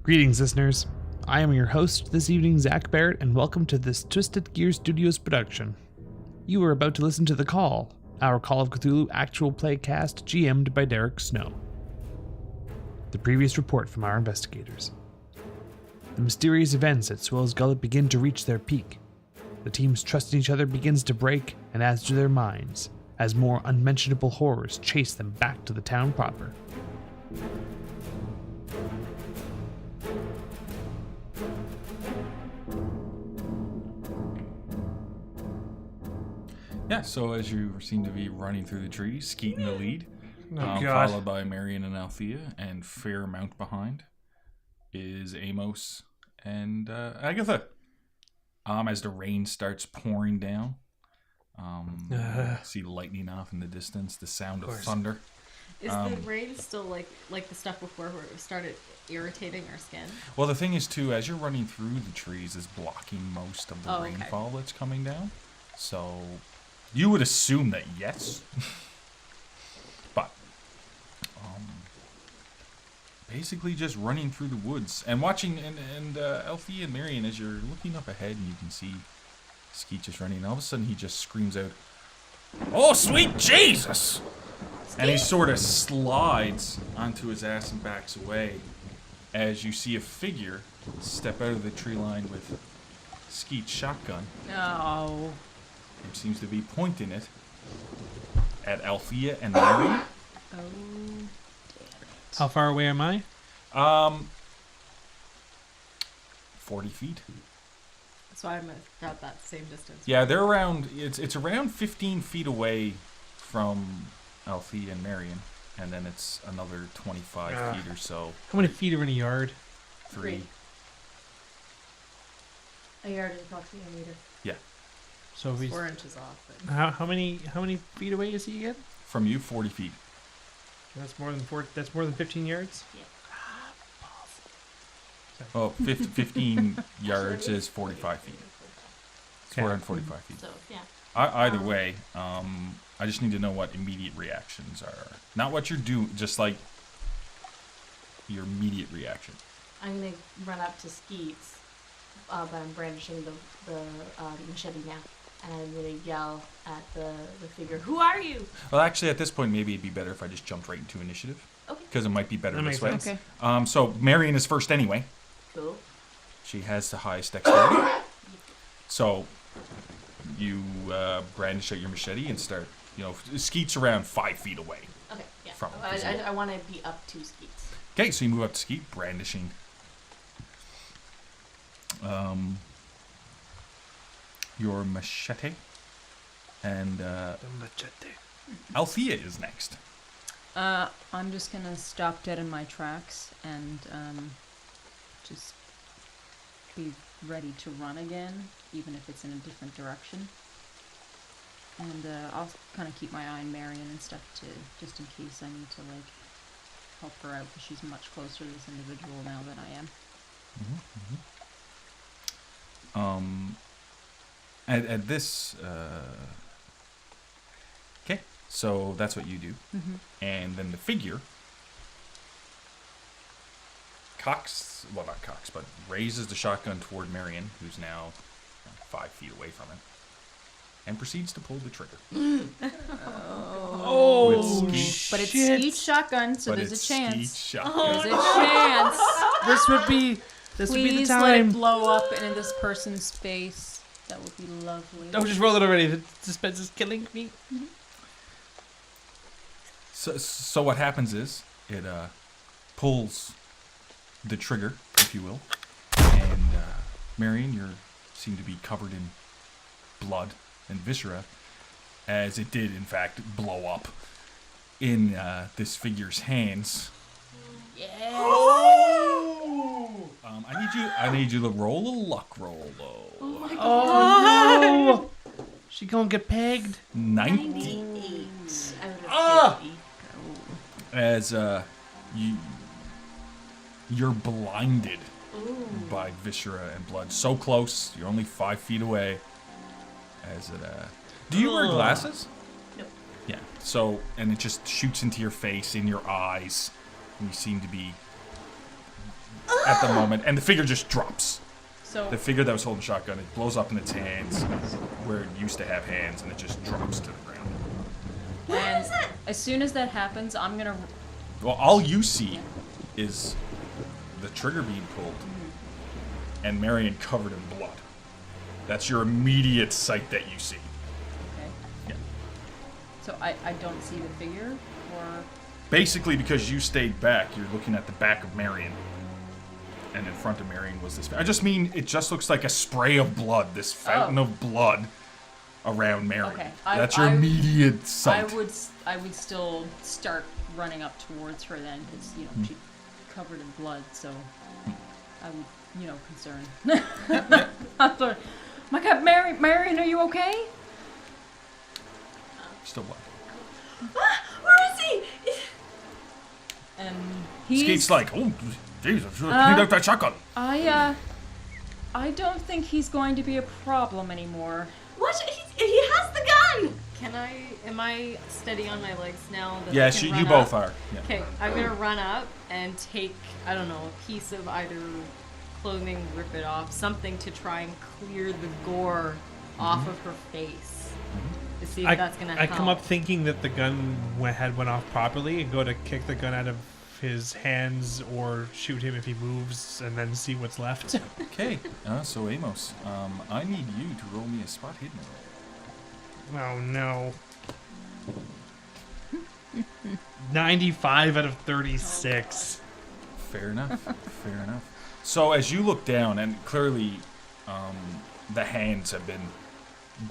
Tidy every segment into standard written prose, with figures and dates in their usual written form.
Greetings, listeners. I am your host this evening, Zach Barrett, and welcome to this Twisted Gear Studios production. You are about to listen to The Call, our Call of Cthulhu actual play cast GM'd by Derek Snow. The previous report from our investigators. The mysterious events at Swill's Gullet begin to reach their peak. The team's trust in each other begins to break and adds to their minds, as more unmentionable horrors chase them back to the town proper. Yeah, so as you seem to be running through the trees, Skeet in the lead, followed by Marion and Althea, and Fairmount behind is Amos and Agatha. As the rain starts pouring down, see lightning off in the distance, the sound of thunder. Is the rain still like the stuff before where it started irritating our skin? Well, the thing is, too, as you're running through the trees, is blocking most of the rainfall that's coming down. So you would assume that yes. But basically just running through the woods and watching, and Alfie and Marion, as you're looking up ahead and you can see Skeet just running, and all of a sudden he just screams out, "Oh, sweet Jesus!" Skeet! And he sort of slides onto his ass and backs away as you see a figure step out of the tree line with Skeet's shotgun. Oh. It seems to be pointing it at Althea and Marion. Oh. How far away am I? 40 feet. So I'm about that same distance. Yeah, they're around. It's around 15 feet away from Althea and Marion, and then it's another 25 feet or so. How many feet are in a yard? 3. A yard is approximately a meter. Yeah. So if he's 4 inches off. how many feet away is he again? From you, 40 feet. That's more than 15 yards. Yeah. Oh, 15 yards is 45 feet. It's 445 feet. So yeah. Either way, I just need to know what immediate reactions are. Not what you're doing, just like your immediate reaction. I'm gonna run up to Skeet's, but I'm brandishing the machete now, and I'm gonna yell at the figure, "Who are you?" Well, actually, at this point, maybe it'd be better if I just jumped right into initiative. Okay. Because it might be better That this makes way. sense. Okay. So Marion is first anyway. Cool. She has the highest dexterity. So you brandish out your machete and start, Skeet's around 5 feet away. Okay. Yeah. From I want to be up to Skeet's. Okay, so you move up to Skeet, brandishing your machete. And Althea is next. I'm just gonna stop dead in my tracks and just be ready to run again, even if it's in a different direction. And I'll kind of keep my eye on Marion and stuff just in case I need to help her out, because she's much closer to this individual now than I am. At this, okay, so that's what you do. And then the figure raises the shotgun toward Marion, who's now 5 feet away from it, and proceeds to pull the trigger. Oh, Skeet. but it's Skeet's shotgun, so there's a chance. Skeet's shotgun. There's a chance. This would be the Please time. let it blow up into this person's face. That would be lovely. Oh, just roll it already. The suspense is killing me. So what happens is it pulls the trigger, if you will, and Marion, you seem to be covered in blood and viscera, as it did in fact blow up in this figure's hands. Yes. Oh! I need you to roll a luck roll though. Oh my god. Oh no! She gonna get pegged. 98 out of 50. As you're blinded by viscera and blood. So close, you're only 5 feet away. As it do you wear glasses? Nope. Yeah. So, and it just shoots into your face, in your eyes, and you seem to be at the moment, and the figure just drops. So The figure that was holding shotgun, it blows up in its hands, where it used to have hands, and it just drops to the ground. and as soon as that happens, I'm gonna. Well, all you see is the trigger being pulled, and Marion covered in blood. That's your immediate sight that you see. Okay. Yeah. So I don't see the figure, or Basically, because you stayed back, you're looking at the back of Marion. And in front of Marion was this. I just mean, it just looks like a spray of blood, this fountain of blood around Marion. Okay, That's your immediate I sight. would still start running up towards her then, because she's covered in blood. So I would concern. I thought, my God, Marion, are you okay? Still blood. Where is he? And Skeet's he's like, oh, jeez, I should have cleaned out that shotgun. I don't think he's going to be a problem anymore. What? He has the gun! Am I steady on my legs now? That I Yes, can you run both up? are. Yeah. Okay, I'm gonna run up and take, I don't know, a piece of either clothing, rip it off, something to try and clear the gore off of her face. To see if that's gonna I help. come up thinking that the gun went off properly and go to kick the gun out of his hands or shoot him if he moves and then see what's left. Okay, so Amos, I need you to roll me a spot hidden roll. Oh no. 95 out of 36. Fair enough. Fair enough. So as you look down, and clearly the hands have been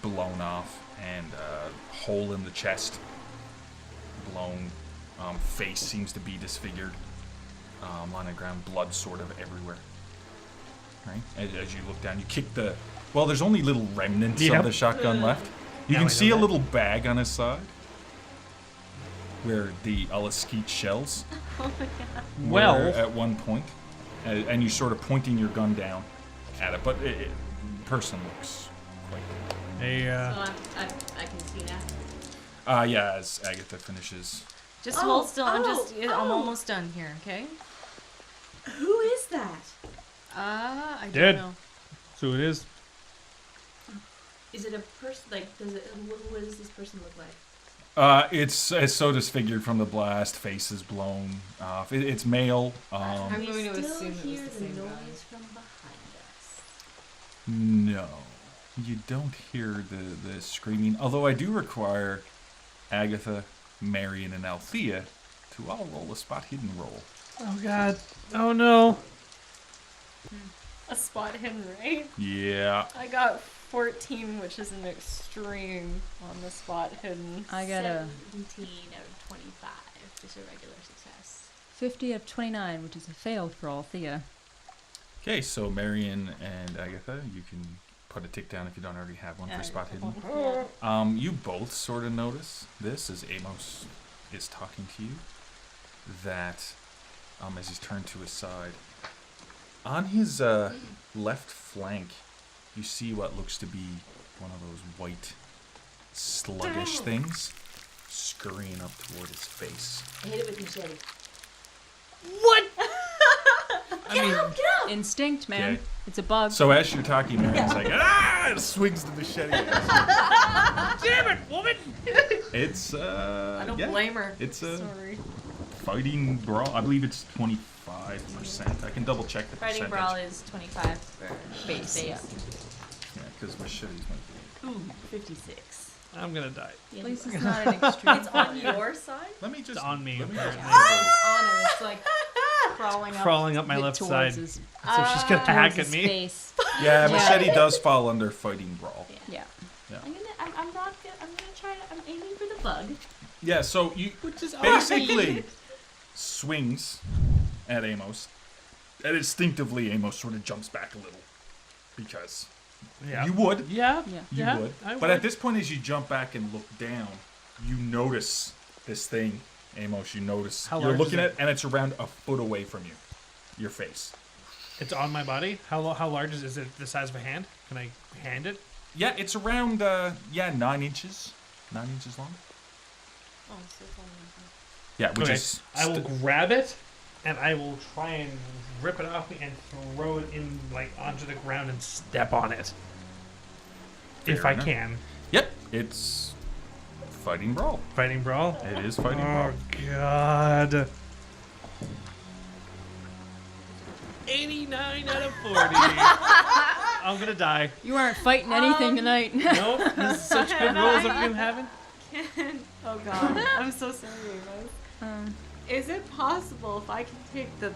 blown off, and hole in the chest blown, face seems to be disfigured, on the ground, blood sort of everywhere. Right? As you look down, you kick the... Well, there's only little remnants of the shotgun left. You Now can I know see a that. little bag on his side where all the Skeet shells Well- were at one point, and you sort of pointing your gun down at it, but person looks quite good. Hey, I can see now. Yeah, as Agatha finishes. Just hold still. I'm oh. almost done here. Okay. Who is that? I don't Dead. know. so it is. Is it a person? Like, what does this person look like? It's so disfigured from the blast, face is blown off. It's male. I'm We going to still assume it was hear the the same noise guy. from behind us. No, you don't hear the screaming. Although I do require Agatha, Marion, and Althea to all roll a spot hidden roll. Oh god. Oh no. A spot hidden, right? Yeah. I got 14, which is an extreme on the spot hidden. I got a 17 out of 25, just a regular success. 50 out of 29, which is a fail for Althea. Okay, so Marion and Agatha, you can put a tick down if you don't already have one for spot hidden. You both sort of notice this as Amos is talking to you, that as he's turned to his side, on his left flank, you see what looks to be one of those white, sluggish things scurrying up toward his face. I hit it with machete. What? Get out! Instinct, man. Okay. It's a bug. So as you're talking, Marion's like, ah! And swings the machete at you. Damn it, woman! It's, I don't yeah, blame her. It's a Sorry. fighting brawl. I believe it's 25%. I can double check the Fighting percentage. brawl is 25 for base. yeah. Yeah, because machetes might be. Ooh, 56. I'm gonna die. At least it's not an extreme. It's on your side? Let me just. It's on me, Let me apparently. just on him. It's like crawling up my left towards side. his, So she's gonna hack towards at his me. face. yeah, Yeah. machete does fall under fighting brawl. Yeah. I'm not gonna, I'm gonna try to, I'm aiming for the bug. Yeah, so you basically swings at Amos, and instinctively Amos sort of jumps back a little because Yeah. you would. Yeah. Yeah. You Yeah, would. I But would. at this point, as you jump back and look down, you notice this thing, Amos. You notice How you're large looking is at it? and it's around a foot away from you, your face. It's on my body. How large is it? The size of a hand? Can I hand it? Yeah, it's around 9 inches. 9 inches long. Oh, so it's only Yeah, which Okay. is I will grab it and I will try and rip it off me and throw it in onto the ground and step on it. If Fair I enough. can. Yep, it's fighting brawl. Fighting brawl? It is fighting brawl. Oh, God. 89 out of 40. I'm going to die. You aren't fighting anything tonight. Nope. This is such good rolls I've been having. Oh god, I'm so sorry, Ramos. Is it possible if I can take the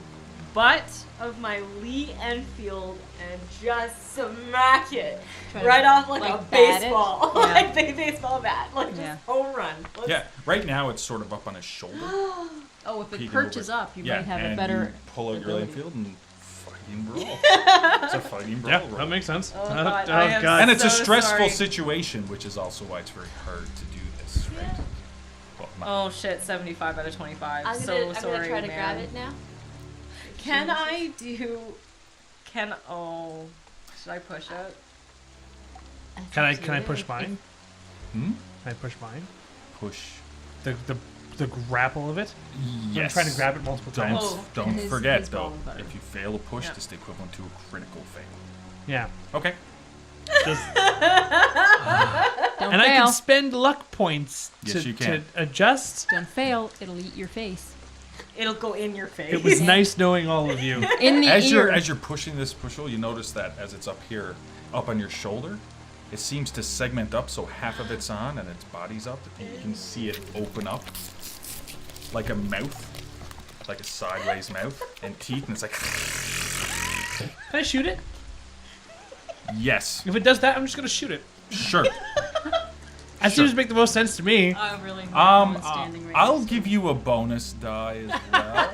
butt of my Lee Enfield and just smack it right off like a bat it? baseball, Yeah. like a baseball bat, like Yeah. just home run? Let's- Yeah, right now it's sort of up on his shoulder. Oh, if it Peeking perches over. up, you Yeah, might have a and better. you pull out your ability. Enfield and fighting brawl. It's a fighting brawl. Yeah, roll. that makes sense. Oh, God, I am God. And it's a so stressful sorry. situation, which is also why it's very hard to do this, right? Well, Oh shit, 75 out of 25. I'm so gonna sorry, try to man. grab it now. Can I do? Oh, should I push it? Can I push mine? Hmm? Can I push mine? Push. The grapple of it? Yes. I'm trying to grab it multiple Don't, times. Oh, don't his- forget, his though, ball and butter. if you fail a push, Yeah. it's the equivalent to a critical fail. Yeah. Okay. Just, Don't and I fail. can spend luck points Yes, to, you can. to adjust. Don't fail. It'll eat your face. It'll go in your face. It was nice knowing all of you. In the As ear. you're pushing this pushel, you notice that as it's up here, up on your shoulder, it seems to segment up, so half of it's on and its body's up, and you can see it open up like a mouth, like a sideways mouth, and teeth, and it's like, Can I shoot it? yes, If it does that, I'm just gonna shoot it. sure. That seems to make the most sense to me. I really hope Um, no one's standing right I'll next give you a bonus die as well,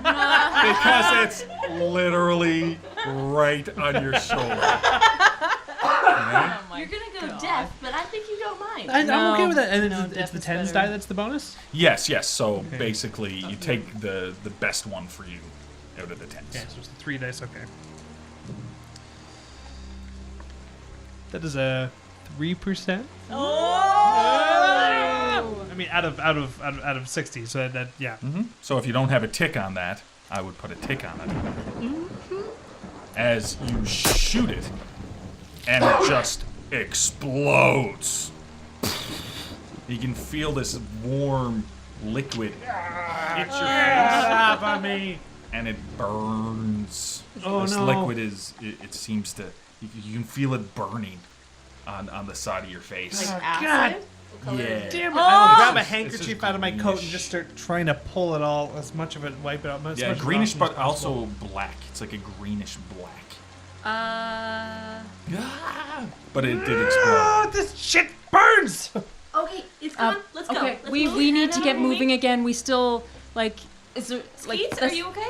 because it's literally right on your shoulder. Okay? Oh my You're gonna go God. deaf, but I think you don't mind. I'm No, okay with that. And no, it's death the is tens better. die that's the bonus? Yes, yes. So Okay. basically, you take the best one for you out of the tens. Yeah, so it's the 3 dice, okay. That is a 3%. I mean, out of 60. So that yeah. So if you don't have a tick on that, I would put a tick on it. As you shoot it, and it just explodes. You can feel this warm liquid hit your face, Stop on me. and it burns. Oh, This no. liquid is, it seems to, you can feel it burning on the side of your face. Like God. acid? Yeah. Damn it! I will grab a This is handkerchief out of my coat and greenish. just start trying to pull it all, as much of it, wipe it out. As Yeah, much of it greenish, off but as possible. also black. It's like a greenish black. But it did explode. Oh, this shit burns! Okay, it's gone. Let's go. Okay, Let's we move. need to get moving again. We still is there like Skeets, are that's- you okay?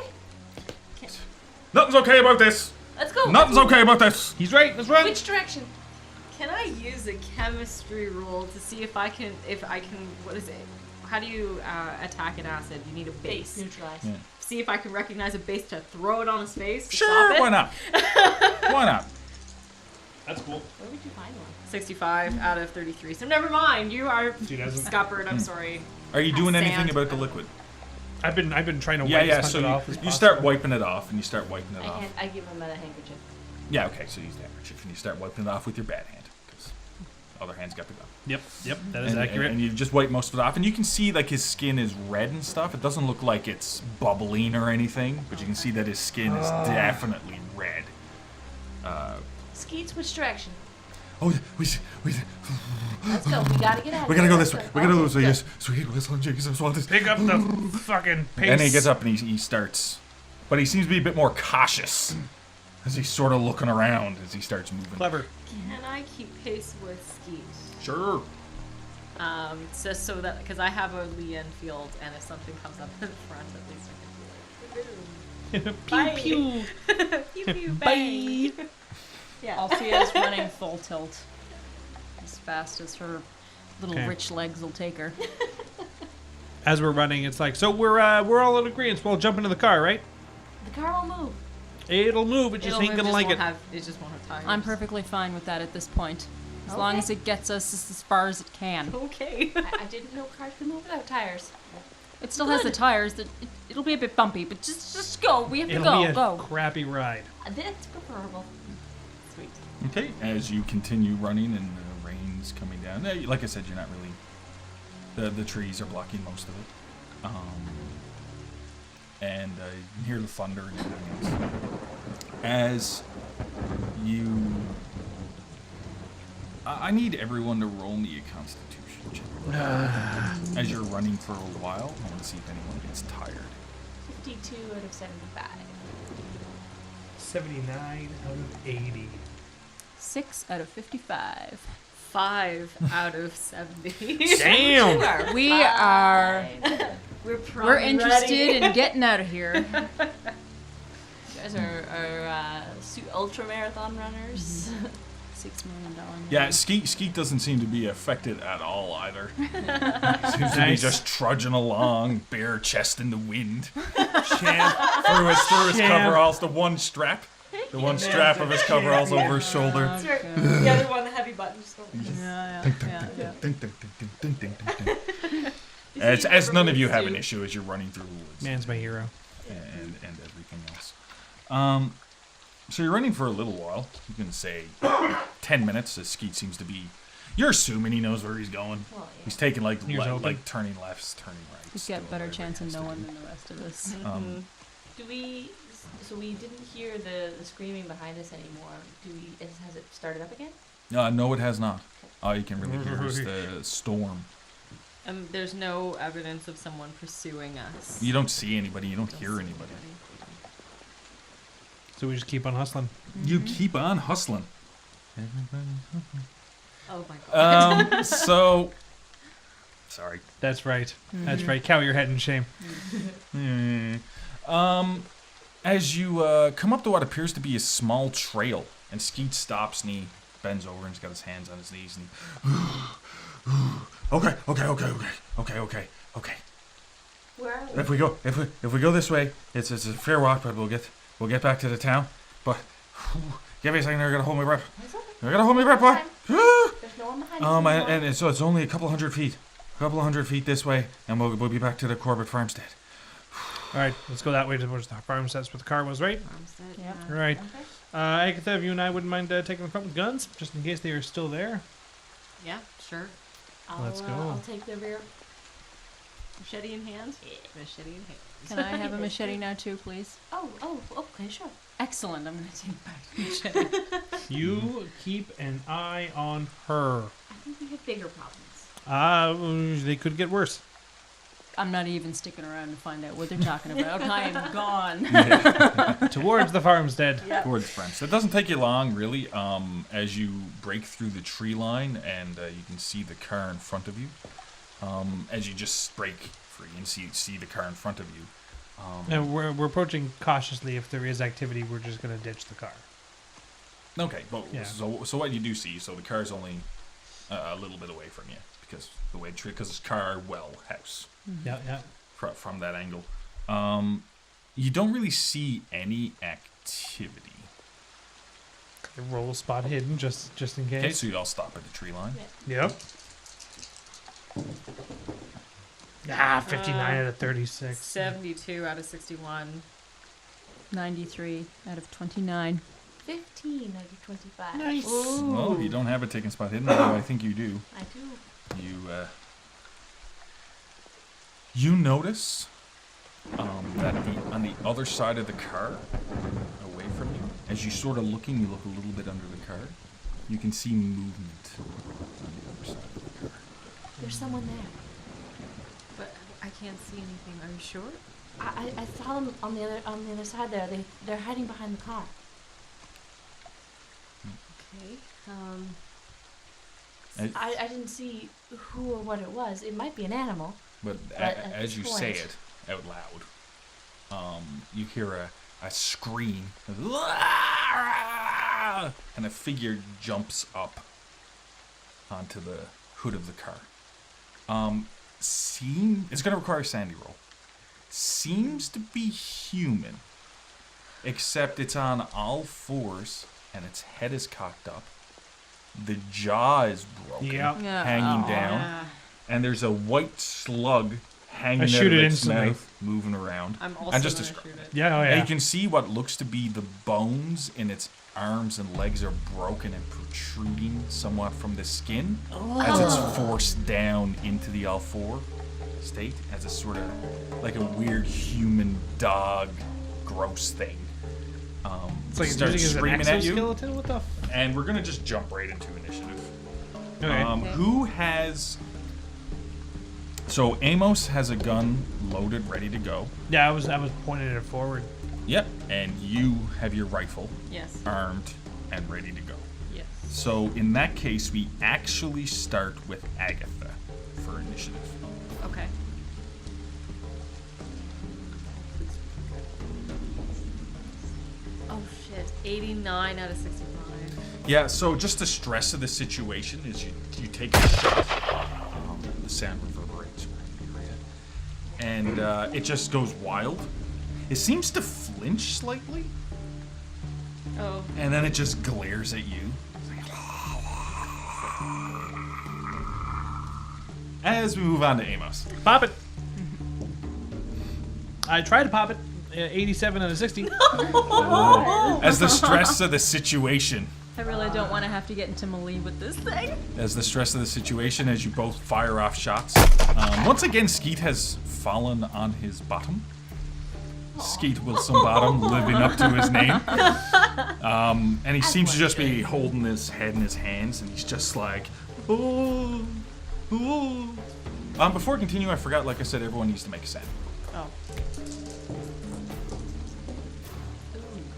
Nothing's okay about this. Let's go. Nothing's okay about this. He's right. Let's run. Which direction? Can I use a chemistry roll to see if I can, what is it? How do you attack an acid? You need a base. Neutralize. Yeah. See if I can recognize a base to throw it on his face. To Sure, stop it. why not? Why not? That's cool. Where would you find one? 65 out of 33. So never mind. You are doesn't- scuppered. I'm sorry. Are you doing anything Sand. about the liquid? I've been trying to Yeah, wipe yeah. as much So of it off as you possible. start wiping it off, and you start wiping it off. I give him a handkerchief. Yeah, okay. So use the handkerchief, and you start wiping it off with your bad hand, because other hand's got to go. Yep, that is And, accurate. and you just wipe most of it off, and you can see like his skin is red and stuff. It doesn't look like it's bubbling or anything, but you can see that his skin is definitely red. Skeets, which direction? Oh, we Let's go. We gotta get out. we of gotta here. go Let's this way. We gotta go this way. Okay, Yes, sweet. Listen, Jesus, want this. Pick up the fucking pace. And he gets up and he starts, but he seems to be a bit more cautious as he's sort of looking around as he starts moving. Clever. Can I keep pace with Skeet? Sure. Just so that, because I have a Lee Enfield, and if something comes up in front, at least I can be like, Pew Bye. pew. pew pew, Bye. bang. Yeah. Althea's running full tilt as fast as her little Okay. rich legs will take her. As we're running, it's like, so we're all in agreement. We'll jump into the car, right? The car will move. It'll move. It just It'll ain't move, gonna just like won't it. Have, it just won't have tires. I'm perfectly fine with that at this point, as long Okay. as it gets us as far as it can. Okay. I didn't know cars could move without tires. It still has the Good. tires. That it'll be a bit bumpy, but just go. We have to It'll be a go. crappy ride. That's preferable. Sweet. Okay, as you continue running and the rain's coming down, like I said, you're not really. The trees are blocking most of it. And you can hear the thunder and everything else. As you. I need everyone to roll me a constitution check. As you're running for a while, I want to see if anyone gets tired. 52 out of 75. 79 out of 80. 6 out of 55. 5 out of 70. Damn! We are. We're We're interested in getting out of here. You guys are ultra marathon runners. $6 million. Yeah, Skeet doesn't seem to be affected at all either. Seems to be Nice. just trudging along, bare chest in the wind. Champ. through his Champ. coveralls, the one strap of his coveralls over his shoulder. That's right. The other one, the heavy buttons. Yeah. Ding, ding, ding, ding, ding, ding, ding. As none of you have an issue as you're running through the woods Man's my hero. and everything else. So you're running for a little while. You can say 10 minutes, as Skeet seems to be. You're assuming he knows where he's going. Well, yeah. He's taking like Here's hoping. like turning lefts, turning rights. He's got doing better whatever chance he of has to knowing do. than the rest of us. Do we? So we didn't hear the screaming behind us anymore. Has it started up again? No, it has not. All you can really hear is the storm. There's no evidence of someone pursuing us. You don't see anybody. You don't hear see anybody. So we just keep on hustling. You keep on hustling. Oh my god. So, sorry. That's right. That's right. Cow your head in shame. As you come up to what appears to be a small trail, and Skeet stops and he bends over and he's got his hands on his knees and okay. Where are we? If we go this way, it's a fair walk, but we'll get back to the town. But give me a second, I gotta hold my breath. It's okay. I gotta hold my breath, boy. There's no one behind us anymore. And so it's only a couple hundred feet this way, and we'll be back to the Corbett farmstead. All right, let's go that way towards the farmsteads where the car was, right? Yep. All right. Okay. Agatha, if you and I wouldn't mind taking the front with guns, just in case they are still there. Yeah, sure. Let's go. I'll take the rear. Machete in hand? Machete in hand. Can I have a machete now too, please? Oh, okay, sure. Excellent. I'm going to take back the machete. You keep an eye on her. I think we have bigger problems. They could get worse. I'm not even sticking around to find out what they're talking about. I am gone. Towards the farmstead. Towards French. It doesn't take you long, really, as you break through the tree line and you can see the car in front of you. As you just break free and see the car in front of you. And we're approaching cautiously. If there is activity, we're just going to ditch the car. Okay, but Yeah. so what you do see, so the car's only a little bit away from you because it's car house. Yeah. From that angle. You don't really see any activity. Roll spot hidden, just in case. Okay, so you all stop at the tree line. Yep. 59 out of 36. 72 out of 61. 93 out of 29. 15 out of 25. Nice. Oh, you don't have a taken spot hidden, although I think you do. I do. You notice that on the other side of the car, away from you, as you sort of you look a little bit under the car, you can see movement on the other side of the car. There's someone there. But I can't see anything. Are you sure? I saw them on the other side there. They're hiding behind the car. Okay. I didn't see who or what it was. It might be an animal. But at as this you point- say it out loud, you hear a scream, and a figure jumps up onto the hood of the car. It's going to require a sandy roll. Seems to be human, except it's on all fours and its head is cocked up. The jaw is broken, Yep. Yeah. hanging Oh. down, Yeah. and there's a white slug hanging I out shoot of it its instantly. mouth, moving around. I'm also And just gonna describe- shoot it. Yeah, oh And yeah. you can see what looks to be the bones in its arms and legs are broken and protruding somewhat from the skin as it's forced down into the L4 state as a sort of like a weird human dog gross thing. It's like starts using it as an screaming at you. exoskeleton? What the And we're gonna just jump right into initiative. Okay. Who has? So Amos has a gun loaded, ready to go. Yeah, I was pointing it forward. Yep. And you have your rifle Yes. armed and ready to go. Yes. So in that case, we actually start with Agatha for initiative. Okay. Oh shit! 89 out of 65. Yeah. So just the stress of the situation is you take a shot. The sound reverberates right in your head, and it just goes wild. It seems to flinch slightly, Oh. and then it just glares at you. As we move on to Amos. Pop it. I tried to pop it. 87 out of 60. As the stress of the situation, I really don't want to have to get into melee with this thing. as you both fire off shots. Once again, Skeet has fallen on his bottom. Skeet Wilson Bottom, living up to his name. And he seems to just be holding his head in his hands, and he's just like, oh, oh. Before I continue, I forgot, like I said, everyone needs to make a sound. Oh.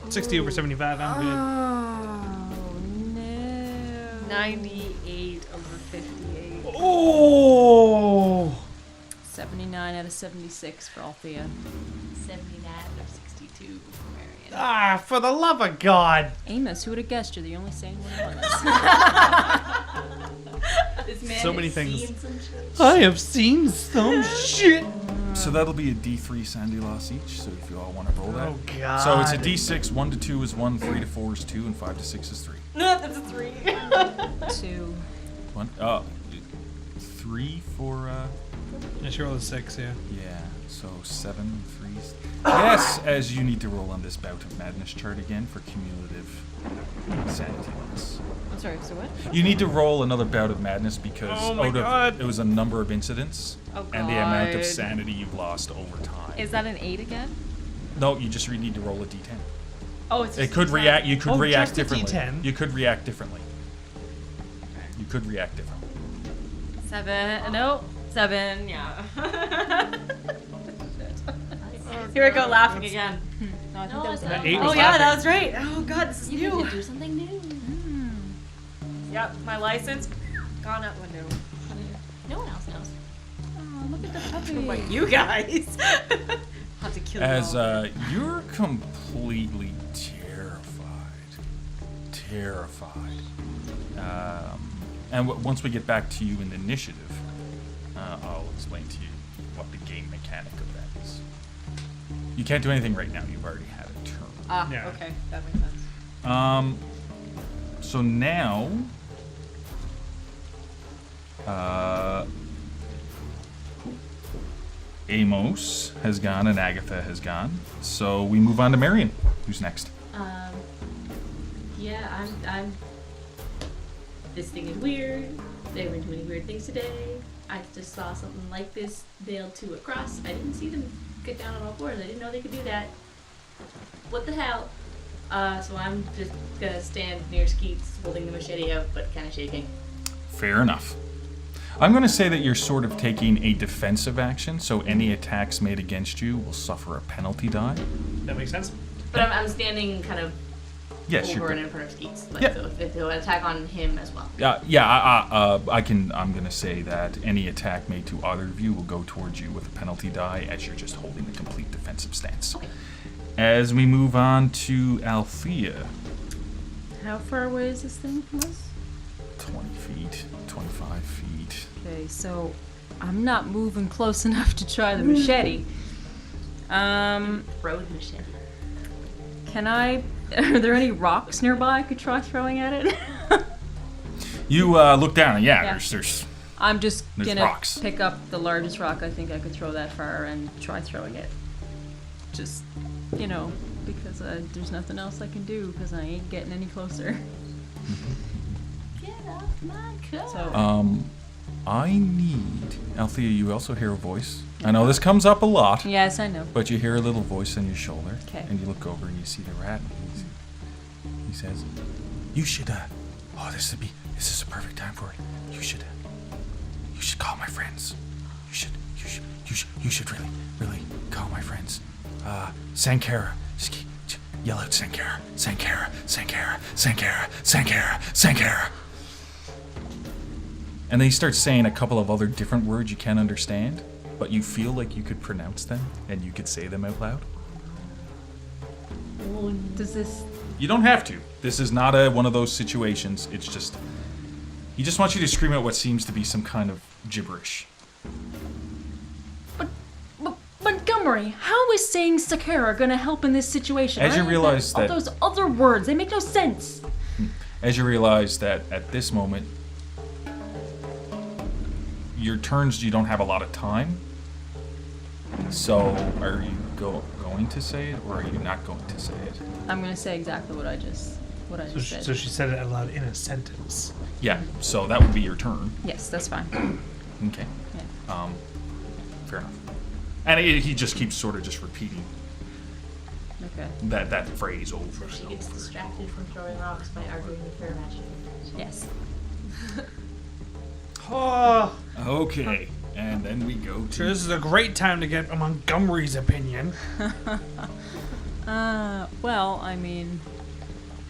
60 over 75. I'm good. Oh no. 98 over 58. Oh! 79 out of 76 for Althea. 79 out of 62 for Marion. Ah, for the love of God! Amos, who would have guessed you're the only sane one among us? This man So has many things. seen some shit. I have seen some shit. So that'll be a D3 sandy loss each, so if you all want to roll that. Oh God. So it's a D6, 1 to 2 is 1, 3 to 4 is 2, and 5 to 6 is 3. No, that's a 3. 2. 1, 3 for, Yeah, she rolled a 6, yeah. yeah, so 7, 3. Yes, as you need to roll on this bout of madness chart again for cumulative sanity loss. I'm sorry, so what? You need to roll another bout of madness because Oh my out God. of it was a number of incidents Oh, and the amount of God. sanity you've lost over time. Is that an 8 again? No, you just need to roll a D10. Oh, it's It just could a react. You could Oh, react just a differently. D10? You could react differently. You could react differently. 7. No, 7. Yeah. Here I go laughing again. No, I think No, that was it's an not. 8 Oh was yeah, laughing. that was right. Oh god, this is You new. need to do something new. Yep, my license gone out window. No one else knows. Oh, look at the puppy. What about you guys? Have to kill you As all. you're completely terrified. And once we get back to you in the initiative, I'll explain to you what the game mechanic of that is. You can't do anything right now. You've already had a turn. Ah, Yeah. okay, that makes sense. So now, Amos has gone and Agatha has gone. So we move on to Marion, who's next. Yeah, I'm. This thing is weird. They've been doing weird things today. I just saw something like this nailed to a cross. I didn't see them get down on all fours. I didn't know they could do that. What the hell? So I'm just gonna stand near Skeets, holding the machete out, but kind of shaking. Fair enough. I'm going to say that you're sort of taking a defensive action, so any attacks made against you will suffer a penalty die. That makes sense. But I'm standing kind of Yes, over you're and good. in front of Skeets. Like, Yeah. so if they'll attack on him as well. I'm going to say that any attack made to either of you will go towards you with a penalty die as you're just holding a complete defensive stance. Okay. As we move on to Althea, How far away is this thing from us? 20 feet, 25 feet. Okay, so I'm not moving close enough to try the machete. Throw the machete. Can I? Are there any rocks nearby I could try throwing at it? You look down, and Yeah. there's I'm just There's gonna rocks. pick up the largest rock I think I could throw that far and try throwing it. Just, because there's nothing else I can do because I ain't getting any closer. Get off my car. So, I need... Althea, you also hear a voice. I know this comes up a lot, yes, I know. but you hear a little voice on your shoulder. 'Kay. And you look over and you see the rat. And he says, you should, this is a perfect time for it. You should call my friends. You should really call my friends. Sankara. Just yell out Sankara. Sankara. Sankara. Sankara. Sankara. Sankara. And then he starts saying a couple of other different words you can't understand, but you feel like you could pronounce them and you could say them out loud. Does this... You don't have to. This is not one of those situations. It's just... He just wants you to scream out what seems to be some kind of gibberish. But Montgomery, how is saying Sakara gonna help in this situation? As you realize all that- those other words, they make no sense. As you realize that at this moment, your turns, you don't have a lot of time. So, are you going to say it, or are you not going to say it? I'm gonna say exactly what I just said. So she said it out loud in a sentence. Yeah, so that would be your turn. Yes, that's fine. Okay. Yeah. Fair enough. And he just keeps sort of just repeating Okay. that phrase over She and gets over. distracted from throwing rocks by arguing with her match. Yes. Oh, Okay, and then we go sure, to... this is a great time to get Montgomery's opinion. Well, I mean,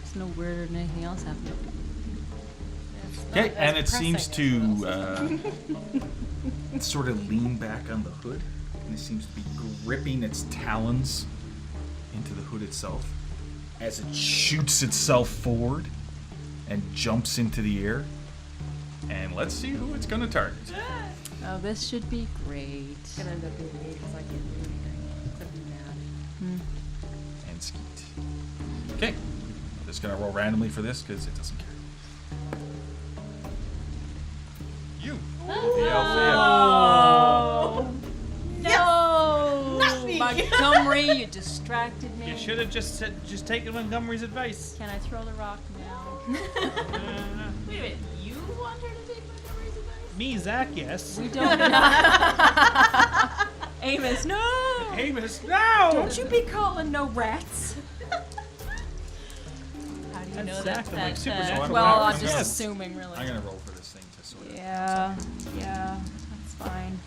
it's no weirder than anything else happening. Okay, and it seems to sort of lean back on the hood, and it seems to be gripping its talons into the hood itself as it shoots itself forward and jumps into the air. And let's see who it's gonna target. Oh, this should be great. It's gonna end up being me because I can't do anything. Except be mad. And Skeet. Okay, I'm just gonna roll randomly for this because it doesn't care. You. Oh no! Montgomery, you distracted me. You should have just taken Montgomery's advice. Can I throw the rock now? Wait a minute, you want her to take Montgomery's advice? Me, Zach, yes. We don't know. Amos, no! Amos, no! Don't you be calling no rats. How do you That's know Zach, that? I'm like super Well, Well, I'm I'm just gonna- assuming, really. I'm gonna roll for this thing to sort of... Yeah, that's fine.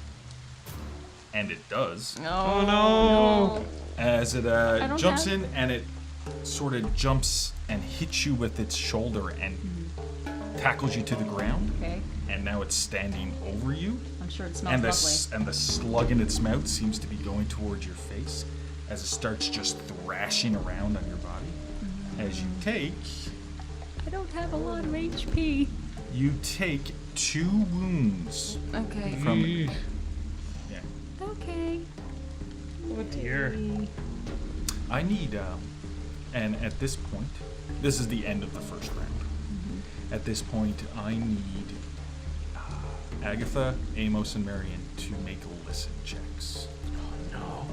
And it does. Oh, no. As it don't jumps have- in and it sort of jumps and hits you with its shoulder and tackles you to the ground. Okay, And now it's standing over you. I'm sure it smells And lovely. and the slug in its mouth seems to be going towards your face as it starts just thrashing around on your body. As you take I don't have a lot of HP. 2 wounds Okay. from it. Yeah. Okay. Oh dear. I need, and at this point, this is the end of the first round. At this point, I need Agatha, Amos, and Marion to make listen checks. No.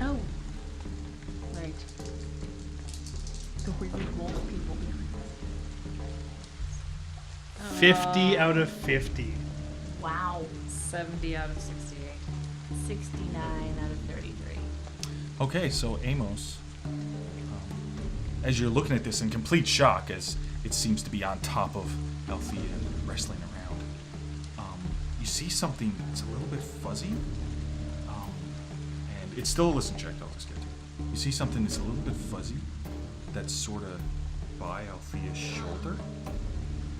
Oh. Right. The weird wolf people. 50 out of 50. Wow. 70 out of 68. 69 out of 33. Okay, so Amos, as you're looking at this in complete shock, as it seems to be on top of Althea and wrestling around, you see something that's a little bit fuzzy, and it's still a listen check. I'll just get to it. You see something that's a little bit fuzzy, that's sort of by Althea's shoulder,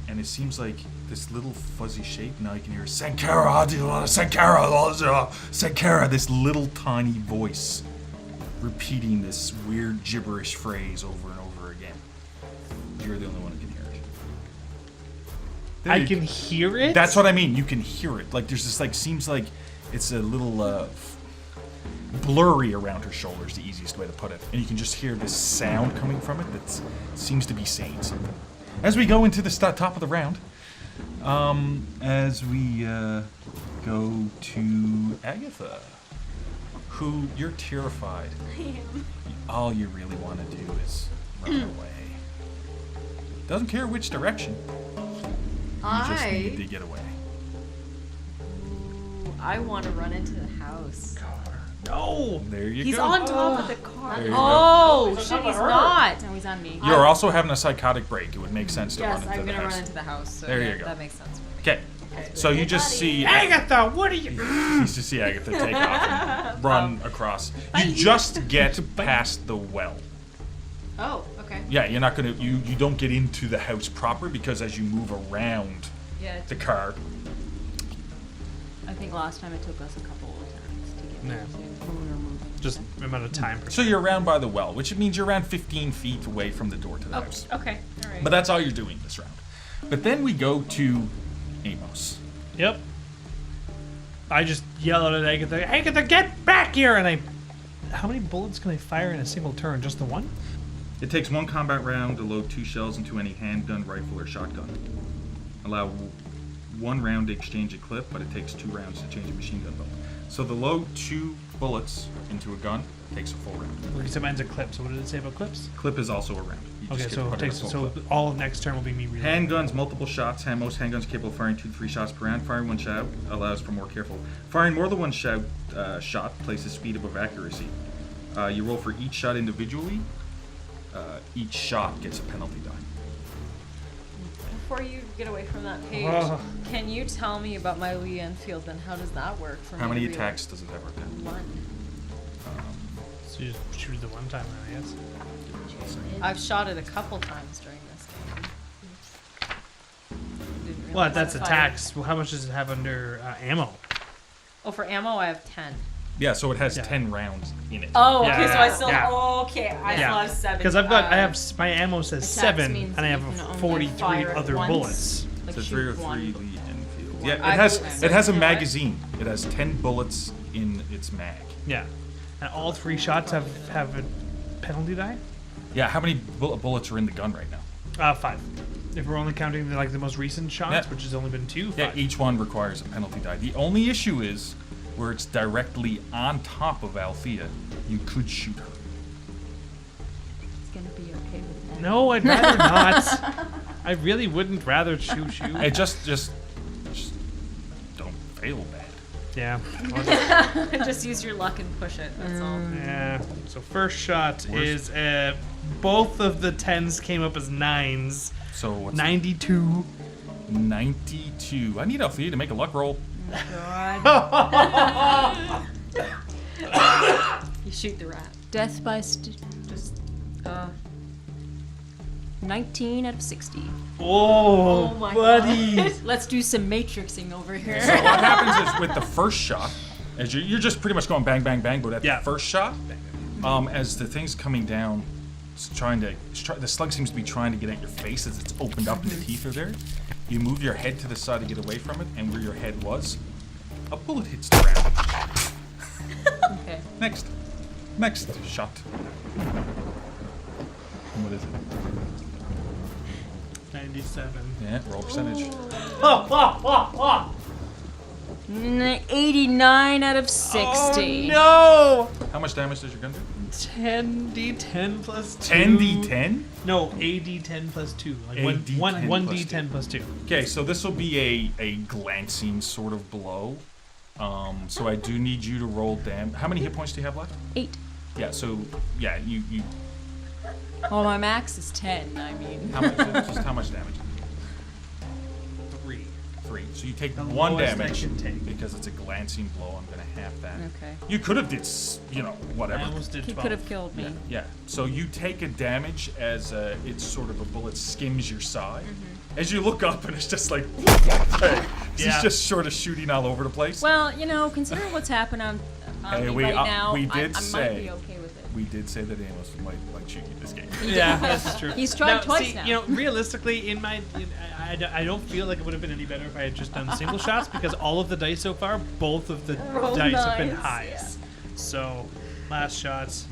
and it seems like this little fuzzy shape. Now you can hear Sankara, Sankara, Sankara. This little tiny voice repeating this weird gibberish phrase over and over again. You're the only one who can hear it. There I you can go. hear it? That's what I mean. You can hear it. Like there's this seems like it's a little blurry around her shoulder is the easiest way to put it. And you can just hear this sound coming from it that seems to be saying something. As we go into the top of the round, As we go to Agatha, who you're terrified. I am. All you really want to do is run away. Doesn't care which direction. You just need to get away. I want to run into the house. No. There you He's go. on top of the car. There you Oh, go. shit, he's not. No, he's on me. You're also having a psychotic break. It would make sense to Yes, run I'm into the gonna house. run into the house. So There yeah, you go. That makes sense. Okay. So you just see Agatha, what are you? you just see Agatha take off and run across. You just get past the well. Oh, okay. Yeah, you're not gonna you don't get into the house proper because as you move around Yeah. the car, I think last time it took us a couple of times to get Yeah. there too, when we were moving. Just amount of time. so you're around by the well, which means you're around 15 feet away from the door to the Oh, house. okay. All right. But that's all you're doing this round. But then we go to Amos. Yep. I just yell out at Agatha, Agatha, get back here! And I. How many bullets can I fire in a single turn? Just the one? It takes one combat round to load 2 shells into any handgun, rifle, or shotgun. Allow 1 round to exchange a clip, but it takes 2 rounds to change a machine gun bolt. So the load 2 bullets into a gun takes a full round. Okay, so mine's a clip. So what did it say about clips? Clip is also a round. You Okay, just get so to it put in a takes full so clip. all of next turn will be me reloading. Handguns, multiple shots. Most handguns capable of firing 2 to 3 shots per round. Firing 1 shot allows for more careful. Firing more than 1 shot places speed above accuracy. You roll for each shot individually. Each shot gets a penalty die. Before you get away from that page, Oh. can you tell me about my Lee Enfield and how does that work for How me? many to attacks does it have right now? 1. So you just shoot the one time, then, I guess. I've shot it a couple times during this game. Didn't Well, realize that's I fired- attacks. Well, how much does it have under ammo? Oh, for ammo, I have 10. Yeah, so it has Yeah. 10 rounds in it. Oh, Yeah, okay, so I yeah, still. yeah. Oh, okay, I still have 7. Because I have my ammo says Attacks 7, means and I have you can only 43 fire other once. bullets. Like So shoot 303 one. Lee Enfield. one. Yeah, I it has believe- it has a you know what? magazine. It has 10 bullets in its mag. Yeah, and all 3 shots have a penalty die. Yeah, how many bullets are in the gun right now? 5. If we're only counting the most recent shots, Yeah. which has only been 2. Yeah, 5. each one requires a penalty die. The only issue is where it's directly on top of Althea, you could shoot her. He's gonna be okay with that. No, I'd rather not. I really wouldn't rather shoot you. Hey, just don't fail bad. Yeah. I'll just- Just use your luck and push it. That's all. yeah. So first shot Worst. is both of the 10s came up as 9s. So what's 92. 92? I need Althea to make a luck roll. You shoot the rat. Death by just 19 out of 60. Oh, my buddy. Let's do some matrixing over here. So what happens is with the first shot, as you're just pretty much going bang, bang, bang, but at Yeah. the first shot, as the thing's coming down, the slug seems to be trying to get at your face as it's opened up and the teeth are there. You move your head to the side to get away from it, and where your head was, a bullet hits the ground. Okay. Next shot. What is it? 97. Yeah, roll percentage. 89 out of 60. Oh, no! How much damage does your gun do? 10d10 plus 2. 10d10? No, AD10 plus 2. Like one AD10 one plus D10 plus 2. Okay, so this will be a glancing sort of blow. So I do need you to roll damage. How many hit points do you have left? 8. Yeah, so yeah, you Well, my max is 10. I mean, how much just how much damage? 3. 3. So you take The 1 lowest I damage can take. because it's a glancing blow. I'm gonna have that. okay. You could have did I whatever. almost did He 12. could have killed me. Yeah. So you take a damage as it's sort of a bullet skims your side. As you look up and it's just like, hey, Yeah. he's just sort of shooting all over the place. Well, considering what's happened on Hey, me we- right now, we did I say- might be okay with it. We did say that Amos might shoot you this game. Yeah, that's true. He's tried twice see, now. Realistically, I don't feel like it would have been any better if I had just done single shots because all of the dice so far, both of the Rolled dice have been nines, highs. So, last shots.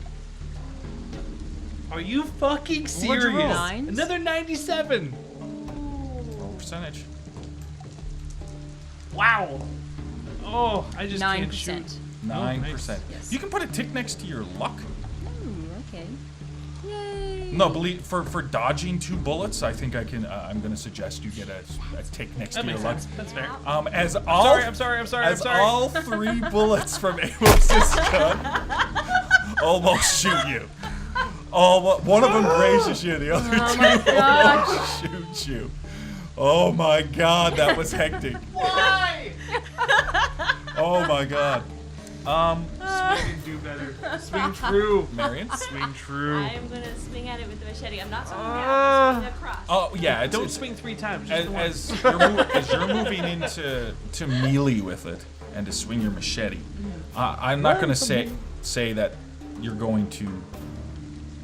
Are you fucking What'd you serious? roll? Nines? Another 97. Roll percentage. Wow. Oh, I just can't shoot. 9%. 9%. Yes. You can put a tick next to your luck. Ooh, okay. Yay. No, believe for dodging 2 bullets, I think I can. I'm going to suggest you get a tick next That to your makes luck. sense. That's fair. As all, I'm sorry. as all 3 bullets from Amos's gun almost shoot you. One of them grazes you, the other 2 almost shoot you. Oh my God, that was hectic. Why? Oh my God. Swing do better. Swing true. Marion? Swing true. I'm gonna swing at it with the machete. I'm not swinging down. I'm swinging across. Oh yeah, Don't swing 3 times. Just the one. as you're moving into melee with it and to swing your machete, I'm not going to say that you're going to.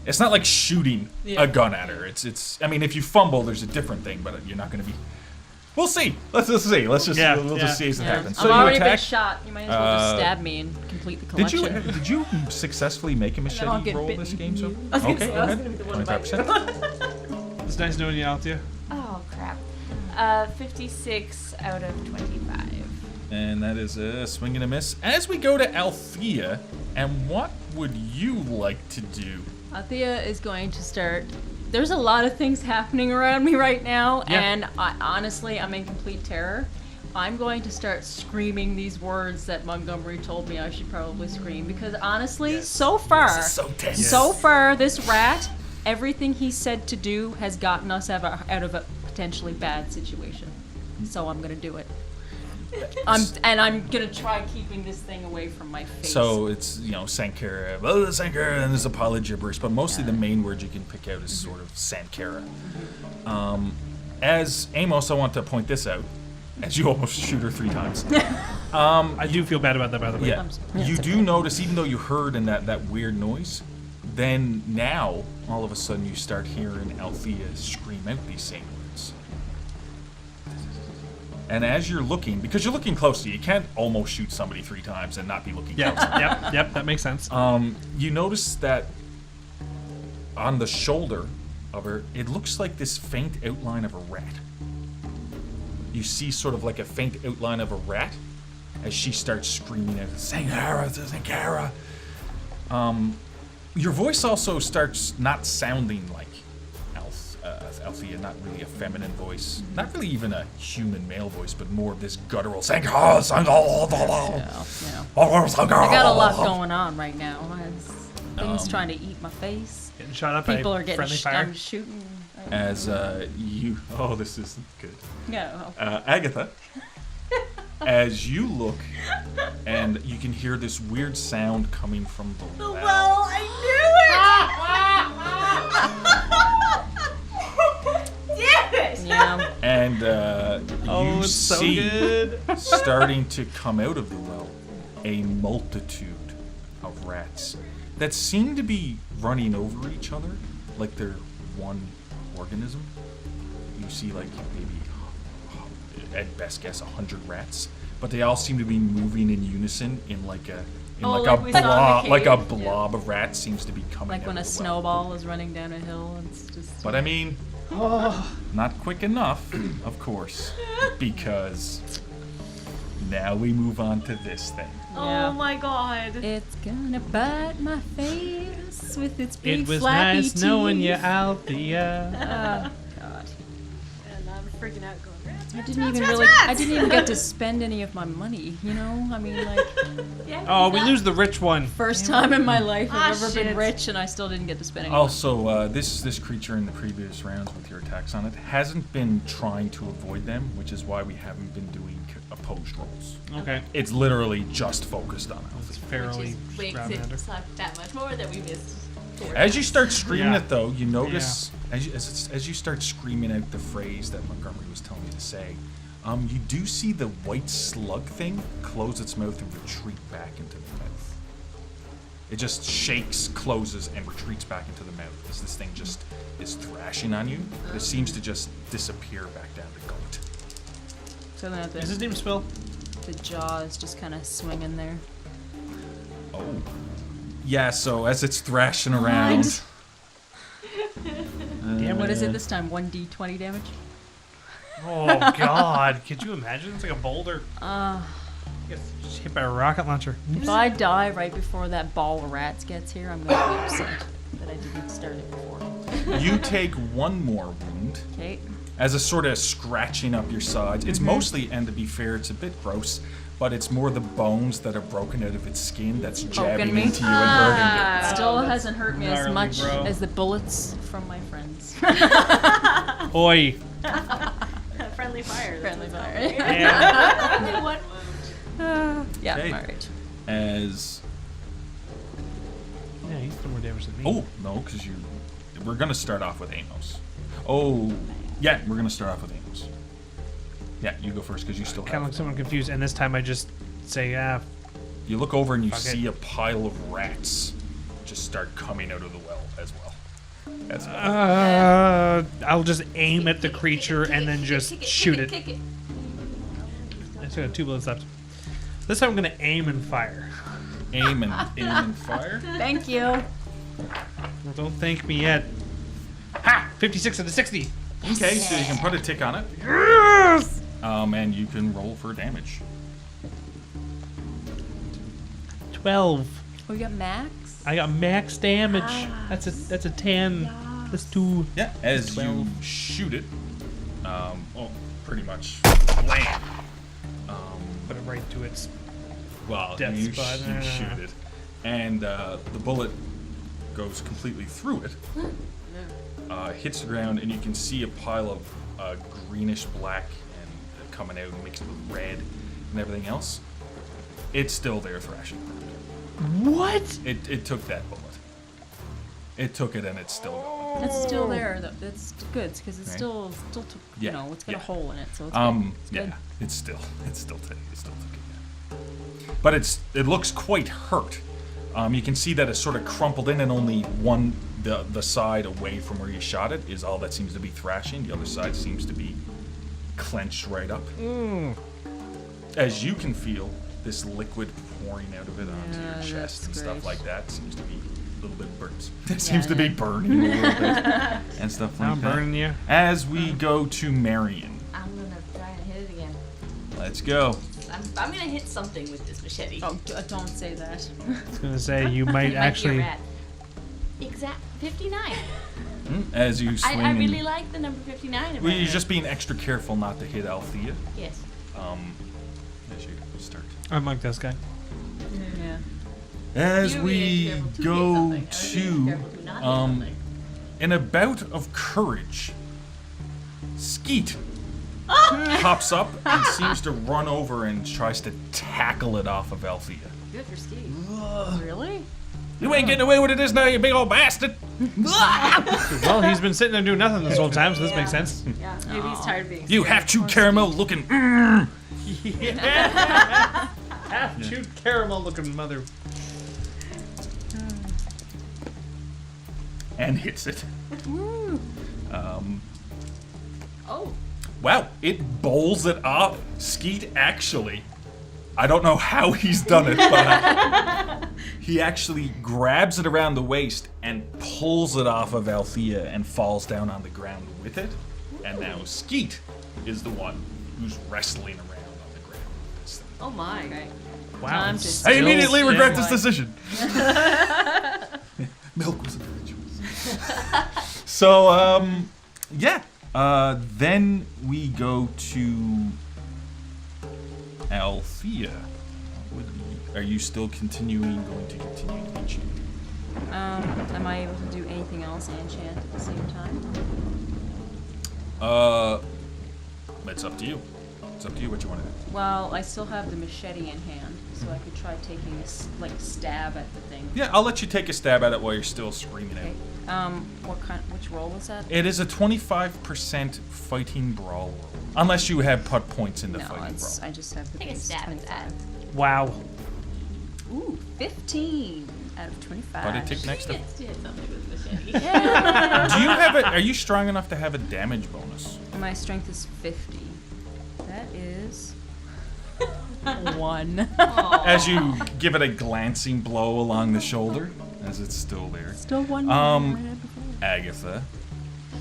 It's not like shooting a gun at her. It's. I mean, if you fumble, there's a different thing, but you're not going to be. We'll see. Let's just see. We'll just see as it happens. I've So you already been attack. shot. You might as well just stab me and complete the collection. Did you successfully make a I'll machete get roll bitten. this game? So I was gonna okay, say, go I was ahead. gonna be the one to bite 25%. It's nice knowing you, Althea. Oh crap. 56 out of 25. And that is a swing and a miss. As we go to Althea, and what would you like to do? Althea is going to start. There's a lot of things happening around me right now, Yeah. and honestly, I'm in complete terror. I'm going to start screaming these words that Montgomery told me I should probably scream, because honestly, so far, This is so tense. so far, this rat, everything he said to do has gotten us out of a potentially bad situation. So I'm gonna do it. I'm gonna try keeping this thing away from my face. So it's, Sankara, Sankara, and there's a pile of gibberish, but mostly the main word you can pick out is sort of Sankara. As Amos, I want to point this out, as you almost shoot her 3 times. I do feel bad about that, by the way. Yeah, you do notice, even though you heard in that weird noise, then now, all of a sudden, you start hearing Althea scream out these same words. And as you're looking, because you're looking closely, you can't almost shoot somebody 3 times and not be looking close. Yep, that makes sense. You notice that on the shoulder of her, it looks like this faint outline of a rat. You see sort of like a faint outline of a rat as she starts screaming out, Sankara, Sankara. Your voice also starts not sounding like Althea, not really a feminine voice, not really even a human male voice, but more of this guttural Sankara, Sankara. I got a lot going on right now. Things trying to eat my face. Getting shot up People by are getting friendly fire. I'm shooting. As you, oh, this isn't good. No. Agatha, as you look, and you can hear this weird sound coming from the well. Well, I knew it! Damn it! Yeah. And you it's so see, good. starting to come out of the well, a multitude of rats that seem to be running over each other like they're one organism. You see, like, maybe, at best guess, 100 rats, but they all seem to be moving in unison in like a like we saw in the like a cave. blob of rats seems to be coming Like out when a of the snowball is running down a hill. It's just. But I mean, not quick enough, of course, because now we move on to this thing. Yeah. Oh my god. It's gonna bite my face with its big It was flappy nice knowing you, teeth. Althea. Oh God. And I'm freaking out going, rats, I rats, didn't rats, even rats, really. rats! I didn't even get to spend any of my money. You know. I mean, like, Oh, we lose the rich one. first time in my life I've Ah, ever been shit. rich, and I still didn't get to spend any. Also, this creature in the previous rounds with your attacks on it hasn't been trying to avoid them, which is why we haven't been doing opposed rolls. Okay. It's literally just focused on It's Althea. fairly Which makes round it under. suck that much more that we missed. As you start screaming Yeah. it, though, you notice as you start screaming out the phrase that Montgomery was telling you to say, you do see the white slug thing close its mouth and retreat back into the mouth. It just shakes, closes, and retreats back into the mouth as this thing just is thrashing on you. It seems to just disappear back down the gullet. So then Is his name Swill? the jaw is just kind of swinging there. Oh. Yeah, so as it's thrashing around. Damn What is it this time? 1d20 damage? Oh God! Could you imagine? It's like a boulder. Gets hit by a rocket launcher. If I die right before that ball of rats gets here, I'm gonna be upset that I didn't start it before. You take one more wound Okay. as a sort of scratching up your sides. It's mostly, and to be fair, it's a bit gross, but it's more the bones that are broken out of its skin that's jabbing me? into you and hurting you. Still hasn't hurt me as gnarly, much bro. as the bullets from my friends. Oi! Friendly fire. Friendly fire. Yeah. One wound. Yeah, Okay. alright. As Yeah, he's done more damage than me. oh no, because we're gonna start off with Amos. Oh yeah, we're gonna start off with Amos. Yeah, you go first because you still Kind of have. like someone confused, and this time I just say, You look over and you Fuck it. see a pile of rats just start coming out of the well as well. I'll just aim at the creature and then just shoot it. Kick it. I still got 2 bullets left. This time I'm gonna aim and fire. Aim and fire. Thank you. Well, don't thank me yet. Ha! 56 out of 60. Okay, so you can put a tick on it. Yes! And you can roll for damage. 12. Oh, you got max? I got max damage. That's a 10. That's 2. Yeah, as 12. you shoot it, pretty much land. Put it right to its. Well, Death you, spot. you shoot it, and the bullet goes completely through it, hits the ground, and you can see a pile of greenish black and coming out mixed with red and everything else. It's still there thrashing. What? It took that bullet. It took it, and it's still going. It's still there. That's good because it's Right. still took, Yeah, you know, it's got yeah. a hole in it, so it's good. It's Yeah, good. it still took it. Yeah. But it looks quite hurt. You can see that it's sort of crumpled in, and only the side away from where you shot it is all that seems to be thrashing. The other side seems to be clenched right up. As you can feel this liquid pouring out of it onto Yeah, your chest that's and stuff great. like that. Seems to be a little bit burnt. It seems to be burning a little bit and stuff like I'm that. burning you. As we go to Marion, I'm gonna try and hit it again. let's go. I'm gonna hit something with this machete. Oh, don't say that. I was gonna say you might It might be a actually. rat. Exact 59. As you swing. I really and- like the number 59. in Well, my you're head. just being extra careful not to hit Althea. Yes. As you start. I'm like this guy. Yeah. As You we be careful to hit go something, or be to careful to not hit something. in a bout of courage, Skeet pops up and seems to run over and tries to tackle it off of Althea. Good for Skeet. Really? You ain't getting away with it this now, you big old bastard! Well, he's been sitting there doing nothing this whole time, so this makes sense. Yeah, maybe he's tired of being You scared. have chewed caramel looking. Half chewed caramel looking mother. And hits it. Oh. Wow, it bowls it up. Skeet actually, I don't know how he's done it, but he actually grabs it around the waist and pulls it off of Althea and falls down on the ground with it. And now Skeet is the one who's wrestling around on the ground with this thing. Oh my. Okay. Wow. Time it's to I still immediately regret standing. this decision. Milk was a good choice. So, yeah. Then we go to Althea. Are you still going to continue each? Am I able to do anything else and chant at the same time? It's up to you. It's up to you what you want to do. Well, I still have the machete in hand, so I could try taking a stab at the thing. Yeah, I'll let you take a stab at it while you're still screaming Okay. out. Which roll was that? It is a 25% fighting brawl roll. Unless you have put points in the No, fighting brawl. I just have the Take a base stab at 25. that. Wow. Ooh, 15 out of 25. But it tick next to. Gets to hit something with machete. Do you have it? Are you strong enough to have a damage bonus? My strength is 50. That is 1. As you give it a glancing blow along the shoulder, as it's still there. Still 1 Um, Agatha,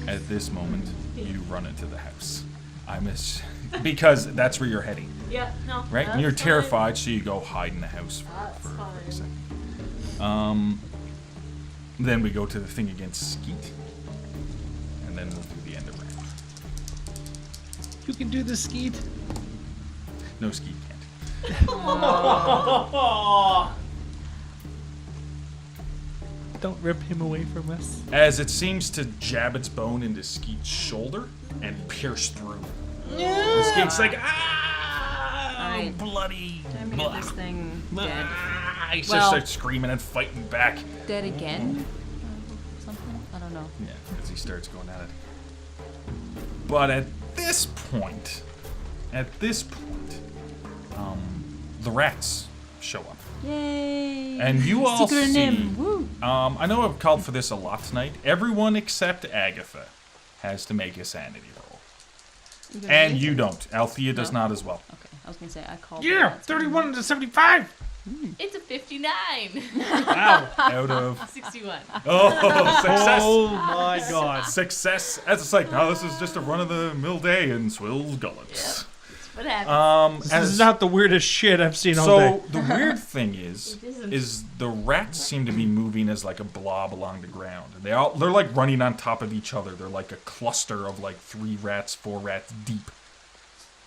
at this moment, you run into the house. I miss because that's where you're heading, Yeah, no. right? And you're that's terrified, so you go hide in the house That's for a fine. second. Then we go to the thing against Skeet, and then we'll do the end of round. You can do the Skeet. No, Skeet can't. Don't rip him away from us. As it seems to jab its bone into Skeet's shoulder and pierce through. And Skeet's like, ah, Alright. bloody. Time to get this thing dead. Ah, he just Well- starts screaming and fighting back. Dead again? Something? I don't know. Yeah, as he starts going at it. But at this point, the rats show up. Yay! And you all Secret see, Nim. Woo! I know I've called for this a lot tonight. Everyone except Agatha has to make a sanity roll. Even And me? you don't. Althea does No? not as well. Okay, I was gonna say I called. Yeah, that. 31 to 75. It's a 59. Wow. Out of 61. success. Oh my god. Success. As it's like, no, this is just a run-of-the-mill day in Swill's Gullets. What happened? This As- is not the weirdest shit I've seen all So day. the weird thing is It isn't. the rats seem to be moving as like a blob along the ground. They're like running on top of each other. They're like a cluster of like 3 rats, 4 rats deep,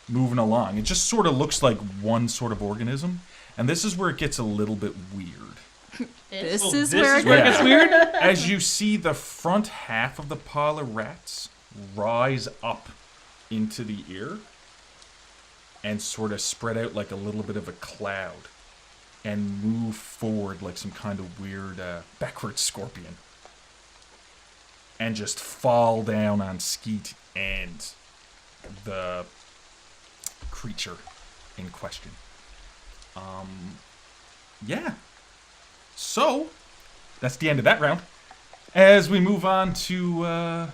moving along. It just sort of looks like one sort of organism. And this is where it gets a little bit weird. This Oh, is this where is it where it gets gets weird? As you see the front half of the pile of rats rise up into the air and sort of spread out like a little bit of a cloud and move forward like some kind of weird backward scorpion and just fall down on Skeet and the creature in question. Yeah. So, that's the end of that round. As we move on to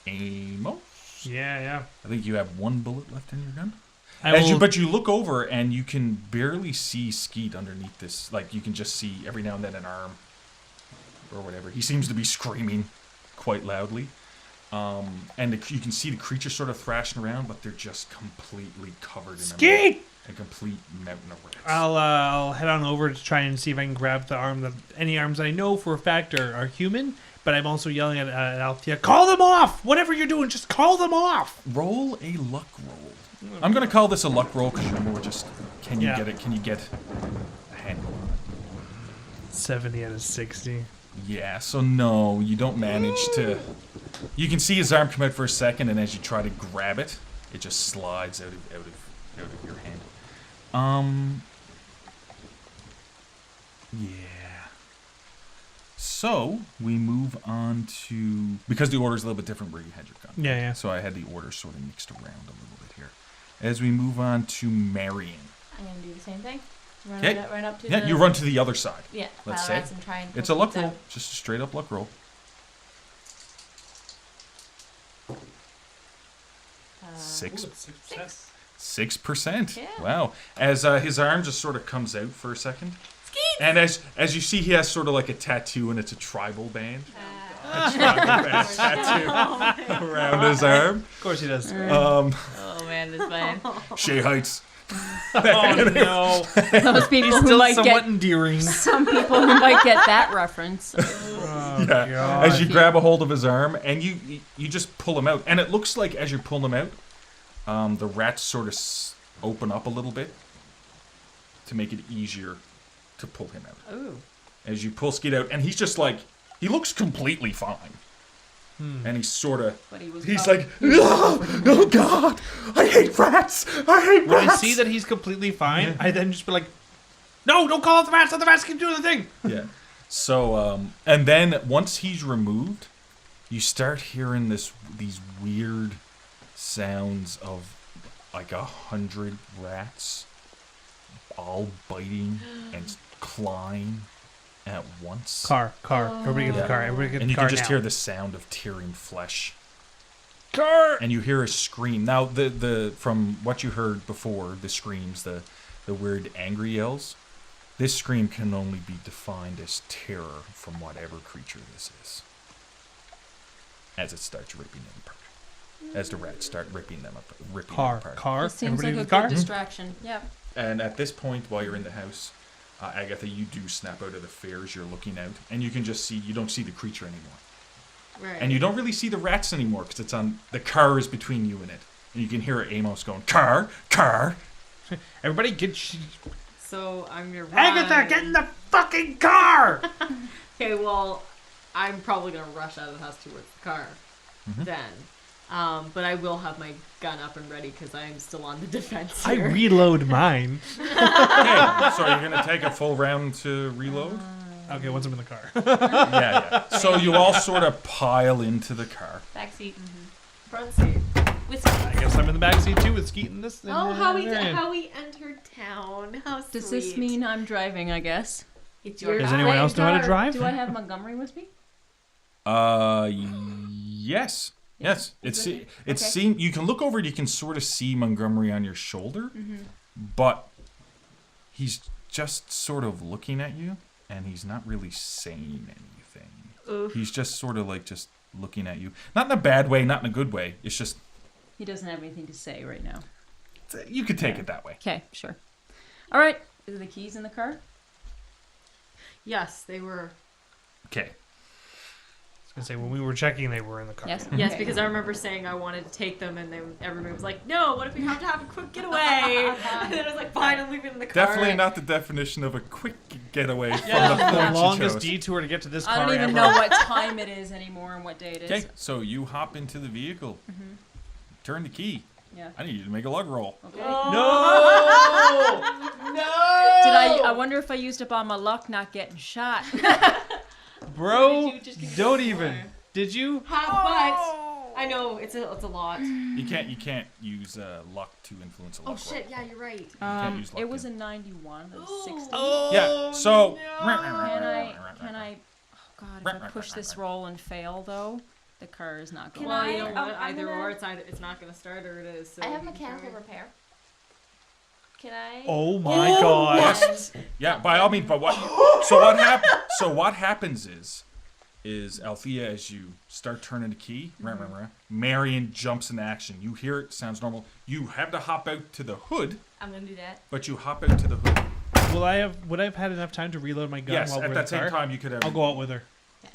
Amos. Yeah. I think you have 1 bullet left in your gun. I will, But you look over and you can barely see Skeet underneath this. Like, you can just see every now and then an arm or whatever. He seems to be screaming quite loudly. And you can see the creature sort of thrashing around, but they're just completely covered in Skeet! a complete mountain of rats. I'll head on over to try and see if I can grab the arm. Any arms I know for a fact are human, but I'm also yelling at Althea, call them off! Whatever you're doing, just call them off! Roll a luck roll. I'm going to call this a luck roll because you're more just, can you Yeah. get it? Can you get a handle on it? 70 out of 60. Yeah, so no, you don't manage to... You can see his arm come out for a second, and as you try to grab it, it just slides out of your hand. Yeah. So, we move on to... Because the order's a little bit different where you had your gun. Yeah. So I had the order sort of mixed around a little bit here. As we move on to Marion. I'm going to do the same thing. Okay. Run up to Yeah, the... you run to the other side. Yeah, let's pile say. rats and try and It's pull a luck things roll. out. Just a straight up luck roll. 6. 6%. Yeah. Wow. As his arm just sort of comes out for a second. And as you see, he has sort of like a tattoo, and it's a tribal band. A tribal band tattoo around his arm. Of course he does. Oh man, this fine. Shea Heights. Oh no. Those people He's who still might somewhat get endearing. some people who might get that reference. Oh, Yeah. God. As you grab a hold of his arm, and you just pull him out. And it looks like as you pull him out, the rats sort of open up a little bit to make it easier to pull him out. Ooh. As you pull Skeet out, and he's just like, he looks completely fine. And he's sort of, But he was he's probably- like, oh God, I hate rats. I hate When I rats. see that he's completely fine, I then just be like, no, don't call out the rats. Let the rats keep doing the thing. Yeah. So, and then once he's removed, you start hearing these weird sounds of like 100 rats all biting and clawing at once. Car. Everybody get the car. Everybody get And the you car can just now. hear the sound of tearing flesh. car. And you hear a scream. Now, the from what you heard before, the screams, the weird angry yells, this scream can only be defined as terror from whatever creature this is. As it starts ripping it apart. as the rats start ripping them apart. Car. This seems Everybody like a with the car? good distraction. Yeah. And at this point, while you're in the house, Agatha, you do snap out of the fairs. You're looking out, and you can just see, you don't see the creature anymore. Right. And you don't really see the rats anymore because it's on, the car is between you and it. And you can hear Amos going, car, car. Everybody get... So I'm gonna run. Agatha, get in the fucking car! Okay, well, I'm probably gonna rush out of the house towards the car then. But I will have my gun up and ready because I am still on the defense I here. reload mine. Okay, so you're going to take a full round to reload? Okay, once I'm in the car. Yeah. So you all sort of pile into the car. Backseat. Front seat. With I guess I'm in the backseat too with Skeet and this. Oh, how we entered town. How sweet. Does this mean I'm driving, I guess? It's your Does anyone else know how to drive? Do I have Montgomery with me? Yes. Yes. Okay. You can look over and you can sort of see Montgomery on your shoulder, but he's just sort of looking at you and he's not really saying anything. Oof. He's just sort of like just looking at you. Not in a bad way, not in a good way. It's just, He doesn't have anything to say right now. you could take it that way. Okay, sure. All right. Are the keys in the car? Yes, they were. Okay. I was gonna say when we were checking, they were in the car. Yes. Yes, Okay. because I remember saying I wanted to take them, and everybody was like, "No, what if we have to have a quick getaway?" And then I was like, "Fine, I'm leaving in the car." Definitely not the definition of a quick getaway from Yeah, the the point you longest chose. detour to get to this car I don't even ever. know what time it is anymore and what day it is. Okay, so you hop into the vehicle. Turn the key. Yeah. I need you to make a lug roll. Okay. No! Did I wonder if I used up all my luck not getting shot. Bro, Did you just get don't this even. far? Did you? But I know it's a lot. You can't use luck to influence a luck Oh roll. shit! Yeah, you're right. can't use luck It was to. a 91. That was Ooh. 60. Yeah. So. Can I? Oh God! If I push this roll and fail, though, the car is not going. Well, you know what? I'm Either gonna- or, it's not gonna start, or it is. So I have you can mechanical try. repair. Can I? Oh my god. Yeah. By all means. But what? So what happens is Althea, as you start turning the key, Marion jumps into action. You hear it. Sounds normal. You have to hop out to the hood, I'm gonna do that. but you hop out to the hood. Would I have had enough time to reload my gun Yes. while we're At in that the same car? time, you could have. I'll go out with her.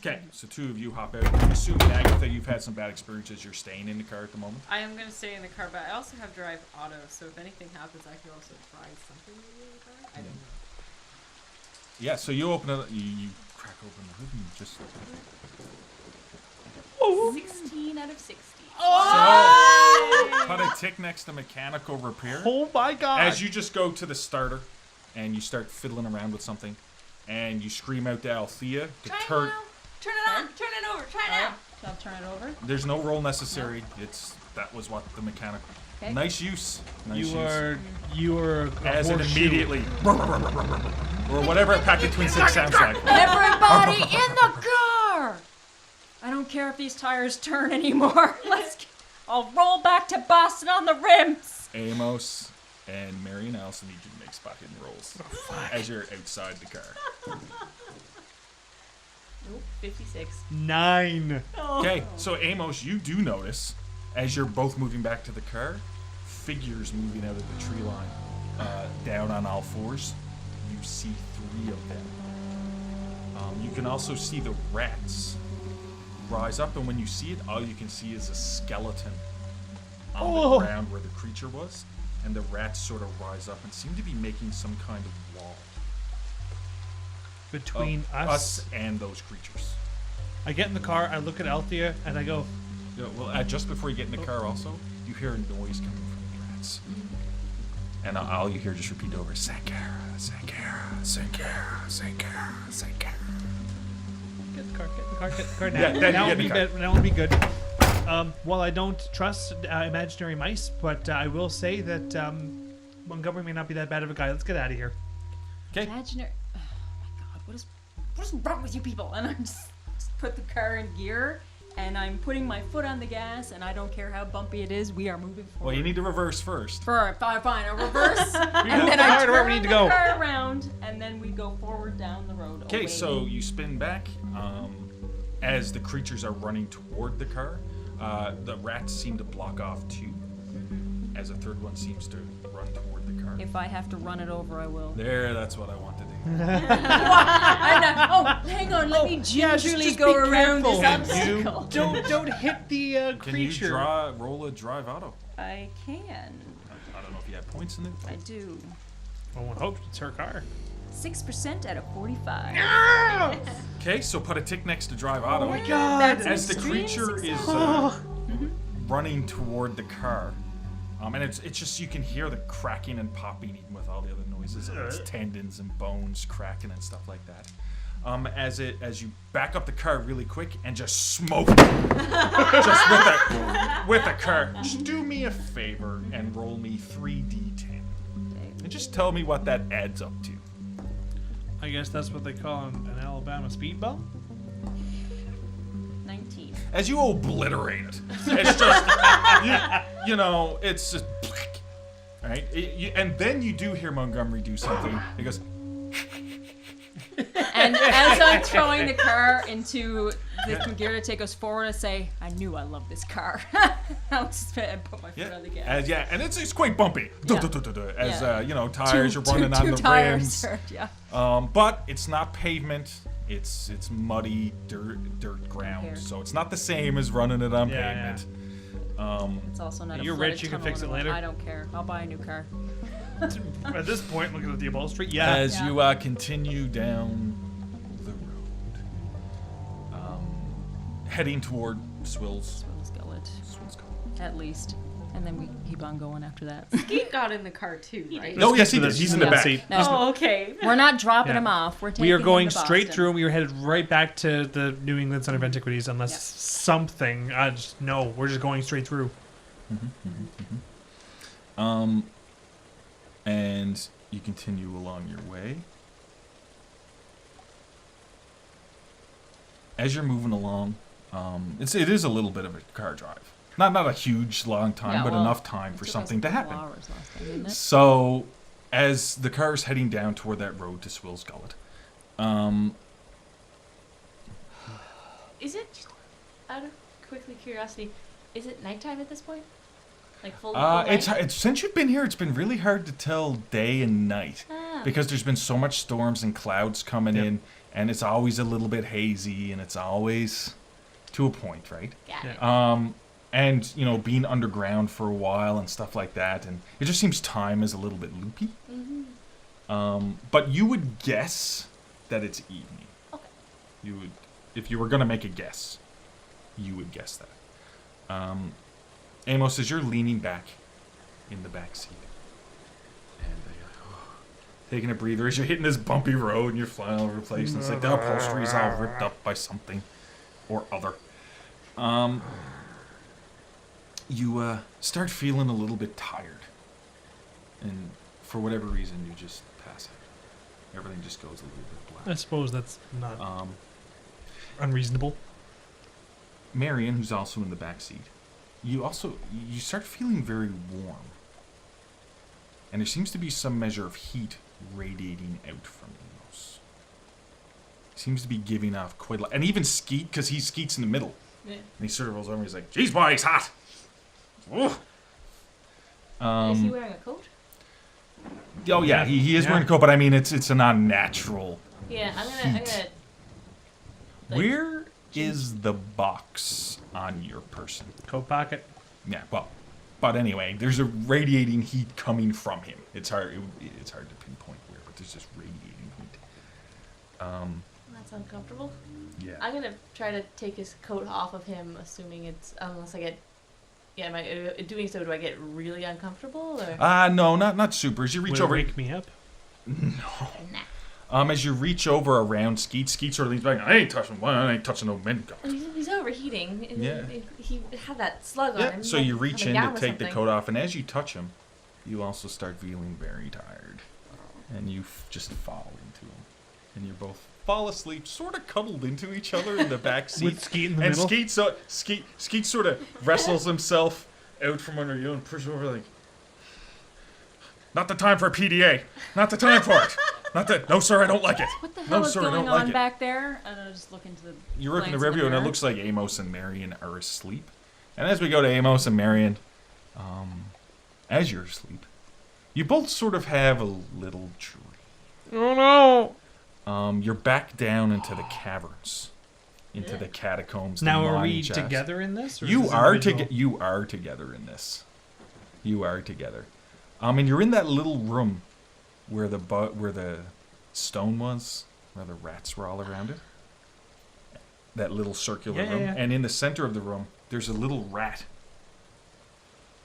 Okay. So two of you hop out. I'm assuming, Agatha, you've had some bad experiences. You're staying in the car at the moment. I am gonna stay in the car, but I also have drive auto, so if anything happens, I can also try something maybe in the car. I don't know. Yeah. So you open it. You crack open the hood and just. 16 out of 60. So, put a tick next to mechanical repair. Oh my god. As you just go to the starter and you start fiddling around with something and you scream out to Althea to Try it turn. now. Turn it on. Turn it over. Try it out. Shall I turn it over? There's no roll necessary. That was what the mechanic. Okay. Nice use. Nice use. You are a As it horseshoe. immediately. Or whatever a packet twin six sounds like. Everybody in the car! I don't care if these tires turn anymore. I'll roll back to Boston on the rims. Amos and Marion Allison need you to make spot hidden rolls as you're outside the car. Nope. 56. 9. Okay, so Amos, you do notice, as you're both moving back to the car, figures moving out of the tree line, down on all fours. You see 3 of them. You can also see the rats rise up, and when you see it, all you can see is a skeleton on the ground where the creature was, and the rats sort of rise up and seem to be making some kind of wall Between of us. and those creatures. I get in the car, I look at Althea, and I go, Yeah, well, just before you get in the car, also, you hear a noise coming from the rats. And all you hear just repeat over, Sankara, Sankara, Sankara, Sankara, Sankara. get the car now. Yeah, then now you it'll get be in the good. Now it'll be good. Well, I don't trust imaginary mice, but I will say that Montgomery may not be that bad of a guy. Let's get out of here. Okay. Imaginary. Oh my god, what is wrong with you people? And I just put the car in gear, and I'm putting my foot on the gas, and I don't care how bumpy it is. We are moving forward. Well, you need to reverse first. Fine, I'll reverse, and go then I forward turn where we need to go. the car around, and then we go forward down the road. Okay, so you spin back as the creatures are running toward the car. The rats seem to block off 2, as a third one seems to run toward the car. If I have to run it over, I will. There, that's what I want to do. Hang on, let me gingerly just go be around careful. this Can you- obstacle. Don't hit the Can you creature. roll a drive auto? I can. I don't know if you have points in it. I do. Oh, one hopes it's her car. 6% out of 45. Okay, so put a tick next to drive auto. Oh my god! That's As the extreme creature is Oh. running toward the car, and it's just you can hear the cracking and popping even with all the other noises of its tendons and bones cracking and stuff like that. As you back up the car really quick and just smoke it. Just with the car. Just do me a favor and roll me 3d10. And just tell me what that adds up to. I guess that's what they call an Alabama speed bump. 19. As you obliterate it, it's just, you know, it's just, right? And then you do hear Montgomery do something. He goes, And as I'm throwing the car into the gear to take us forward, I say, I knew I loved this car. I'll just put my foot on the gas. and it's quite bumpy. Yeah. As Yeah. You know, tires are running on two the tires rims. hurt, yeah. But it's not pavement. It's muddy dirt ground, Here. so it's not the same as running it on Yeah, pavement. It's also not You're a flooded rich, you can tunnel fix it anymore. later. I don't care. I'll buy a new car. At this point, looking at the upholstery, yeah. As Yeah. you continue down the road, heading toward Swill's Gullet, Gullet. at least. And then we keep on going after that. Skeet got in the car too, right? Oh, yes, he Let's did. get He's to in the the back. seat. No, Oh, okay. we're not dropping Yeah. him off. We're taking We are him going to straight Boston. through and we are headed right back to the New England Center of Antiquities unless Yep. something. No, we're just going straight through. And you continue along your way. As you're moving along, it is a little bit of a car drive. Not a huge long time, Yeah, but well, enough time for It took us something a to couple happen. hours last time, didn't it? So, as the car is heading down toward that road to Swill's Gullet, Is it, just out of quickly curiosity, is it nighttime at this point? Like full it's night? since you've been here, it's been really hard to tell day and night Ah. because there's been so much storms and clouds coming Yep. in, and it's always a little bit hazy, and it's always to a point, right? Got it. And you know, being underground for a while and stuff like that, and it just seems time is a little bit loopy. But you would guess that it's evening. Okay. You would, if you were gonna make a guess, you would guess that. Amos, as you're leaning back in the back seat, and taking a breather as you're hitting this bumpy road and you're flying all over the place, and it's like the upholstery's all ripped up by something or other. You start feeling a little bit tired, and for whatever reason, you just pass out. Everything just goes a little bit I black. suppose that's not unreasonable. Marion, who's also in the back seat, you start feeling very warm, and there seems to be some measure of heat radiating out from Amos. Seems to be giving off quite a lot, and even Skeet, because Skeet's in the middle, Yeah. and he sort of rolls over. And he's like, "Geez, boy, he's hot." Ooh. Is he wearing a coat? Oh yeah, he is wearing a coat, but I mean it's an unnatural. Yeah, I'm gonna like, Where is the box on your person? Coat pocket. Yeah, well, but anyway, there's a radiating heat coming from him. It's hard to pinpoint where, but there's just radiating heat. That's uncomfortable. Yeah. I'm gonna try to take his coat off of him, assuming it's unless I get. Yeah, am I doing so? Do I get really uncomfortable or? No, not super. As you reach Would it over, wake me up? Nah. as you reach over around Skeet sort of leans back. I ain't touching no men. He's overheating. And Yeah. He had that slug on Yeah. him. So you reach in coming to down with take the something. coat off, and as you touch him, you also start feeling very tired, and you just fall into him, and you both fall asleep, sort of cuddled into each other in the back seat. With Skeet in the and middle? Skeet sort of wrestles himself out from under you and pushes over like, "Not the time for a PDA. Not the time for it. Not that. No, sir, I don't like it. What the No, hell is sir, I going don't on like it." back there? And I just look into the. You look in the glance rearview, and it mirror. looks like Amos and Marion are asleep. And as we go to Amos and Marion, as you're asleep, you both sort of have a little dream. Oh no! You're back down into the caverns, into the catacombs. Now the are we mining shafts. together in this? Or is You this are individual? You are together in this. You are together. And you're in that little room where the stone was, where the rats were all around it. That little circular room. Yeah. And in the center of the room, there's a little rat.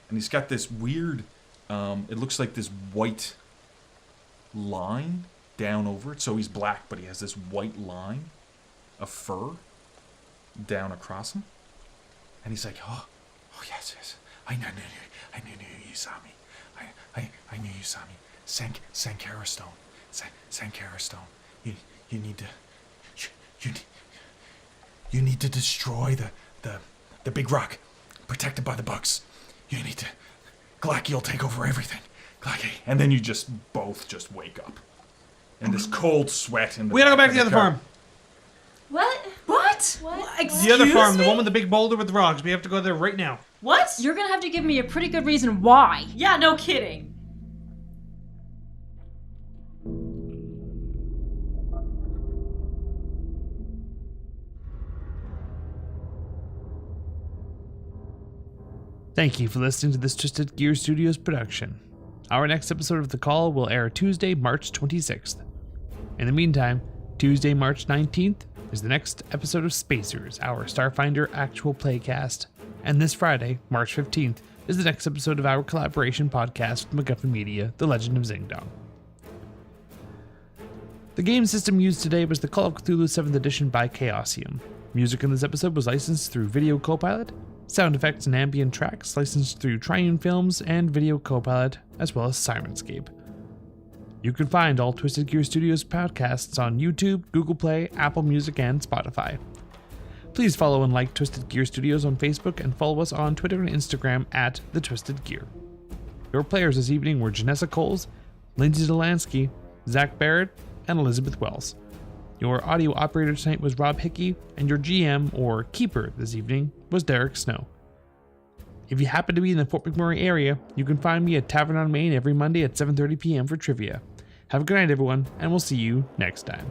And he's got this weird, it looks like this white line down over it. So he's black, but he has this white line of fur down across him. And he's like, oh yes. I knew you saw me. I knew you saw me. Sankara stone. Sankara stone. You need to... You need to destroy the big rock protected by the bugs. You need to... Glacky will take over everything. Glacky. And then you both wake up. In this cold sweat. We gotta go back to the other farm. What? What? The other farm, the one with the big boulder with the rocks. We have to go there right now. What? You're gonna have to give me a pretty good reason why. Yeah, no kidding. Thank you for listening to this Twisted Gear Studios production. Our next episode of The Call will air Tuesday, March 26th. In the meantime, Tuesday, March 19th is the next episode of Spacers, our Starfinder actual playcast. And this Friday, March 15th, is the next episode of our collaboration podcast with MacGuffin Media, The Legend of Zingdong. The game system used today was the Call of Cthulhu 7th Edition by Chaosium. Music in this episode was licensed through Video Copilot, sound effects and ambient tracks licensed through Triune Films and Video Copilot, as well as Sirenscape. You can find all Twisted Gear Studios podcasts on YouTube, Google Play, Apple Music, and Spotify. Please follow and like Twisted Gear Studios on Facebook and follow us on Twitter and Instagram at The Twisted Gear. Your players this evening were Janessa Coles, Lindsay Delansky, Zach Barrett, and Elizabeth Wells. Your audio operator tonight was Rob Hickey, and your GM, or keeper, this evening was Derek Snow. If you happen to be in the Fort McMurray area, you can find me at Tavern on Main every Monday at 7:30 p.m. for trivia. Have a good night, everyone, and we'll see you next time.